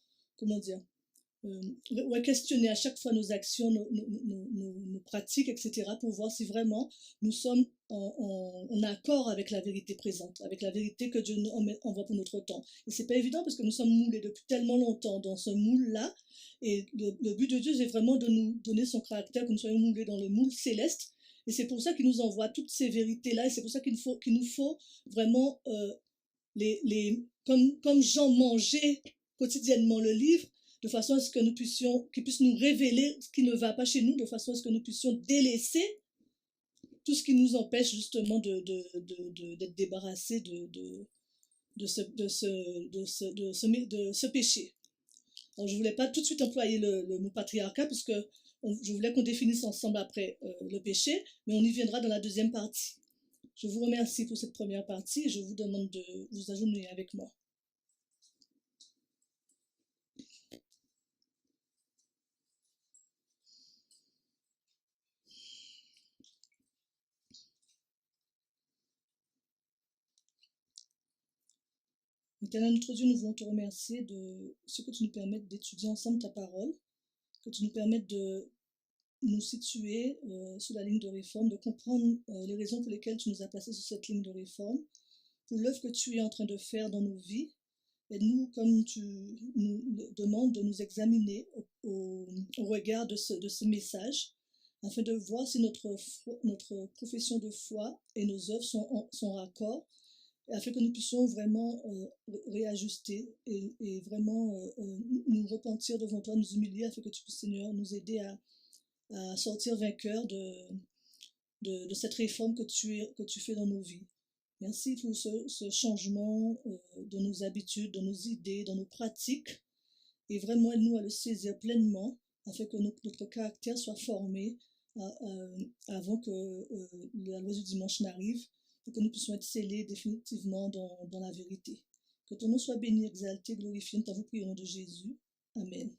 questionner à chaque fois nos actions, nos pratiques, etc., pour voir si vraiment nous sommes en accord avec la vérité présente, avec la vérité que Dieu nous envoie pour notre temps. Et c'est pas évident parce que nous sommes moulés depuis tellement longtemps dans ce moule-là, et le but de Dieu, c'est vraiment de nous donner son caractère, que nous soyons moulés dans le moule céleste, et c'est pour ça qu'il nous envoie toutes ces vérités-là, et c'est pour ça qu'il nous faut vraiment, comme Jean mangeait quotidiennement le livre, de façon à ce que nous puissions, qu'il puisse nous révéler ce qui ne va pas chez nous, de façon à ce que nous puissions délaisser tout ce qui nous empêche justement d'être débarrassés de ce péché. Alors, je ne voulais pas tout de suite employer le mot patriarcat, puisque je voulais qu'on définisse ensemble après le péché, mais on y viendra dans la deuxième partie. Je vous remercie pour cette première partie et je vous demande de vous agenouiller avec moi. Éternel notre Dieu, nous voulons te remercier de ce que tu nous permettes d'étudier ensemble ta parole, que tu nous permettes de nous situer sur la ligne de réforme, de comprendre les raisons pour lesquelles tu nous as placés sur cette ligne de réforme, pour l'œuvre que tu es en train de faire dans nos vies. Et nous, comme tu nous demandes de nous examiner au regard de ce message, afin de voir si notre profession de foi et nos œuvres sont raccord, afin que nous puissions vraiment réajuster et vraiment nous repentir devant toi, nous humilier, afin que tu puisses, Seigneur, nous aider à sortir vainqueurs de cette réforme que tu fais dans nos vies. Merci pour ce changement de nos habitudes, de nos idées, de nos pratiques, et vraiment aide-nous à le saisir pleinement, afin que notre caractère soit formé avant que la loi du dimanche n'arrive, pour que nous puissions être scellés définitivement dans la vérité. Que ton nom soit béni, exalté, glorifié. Nous t'avons prié au nom de Jésus. Amen.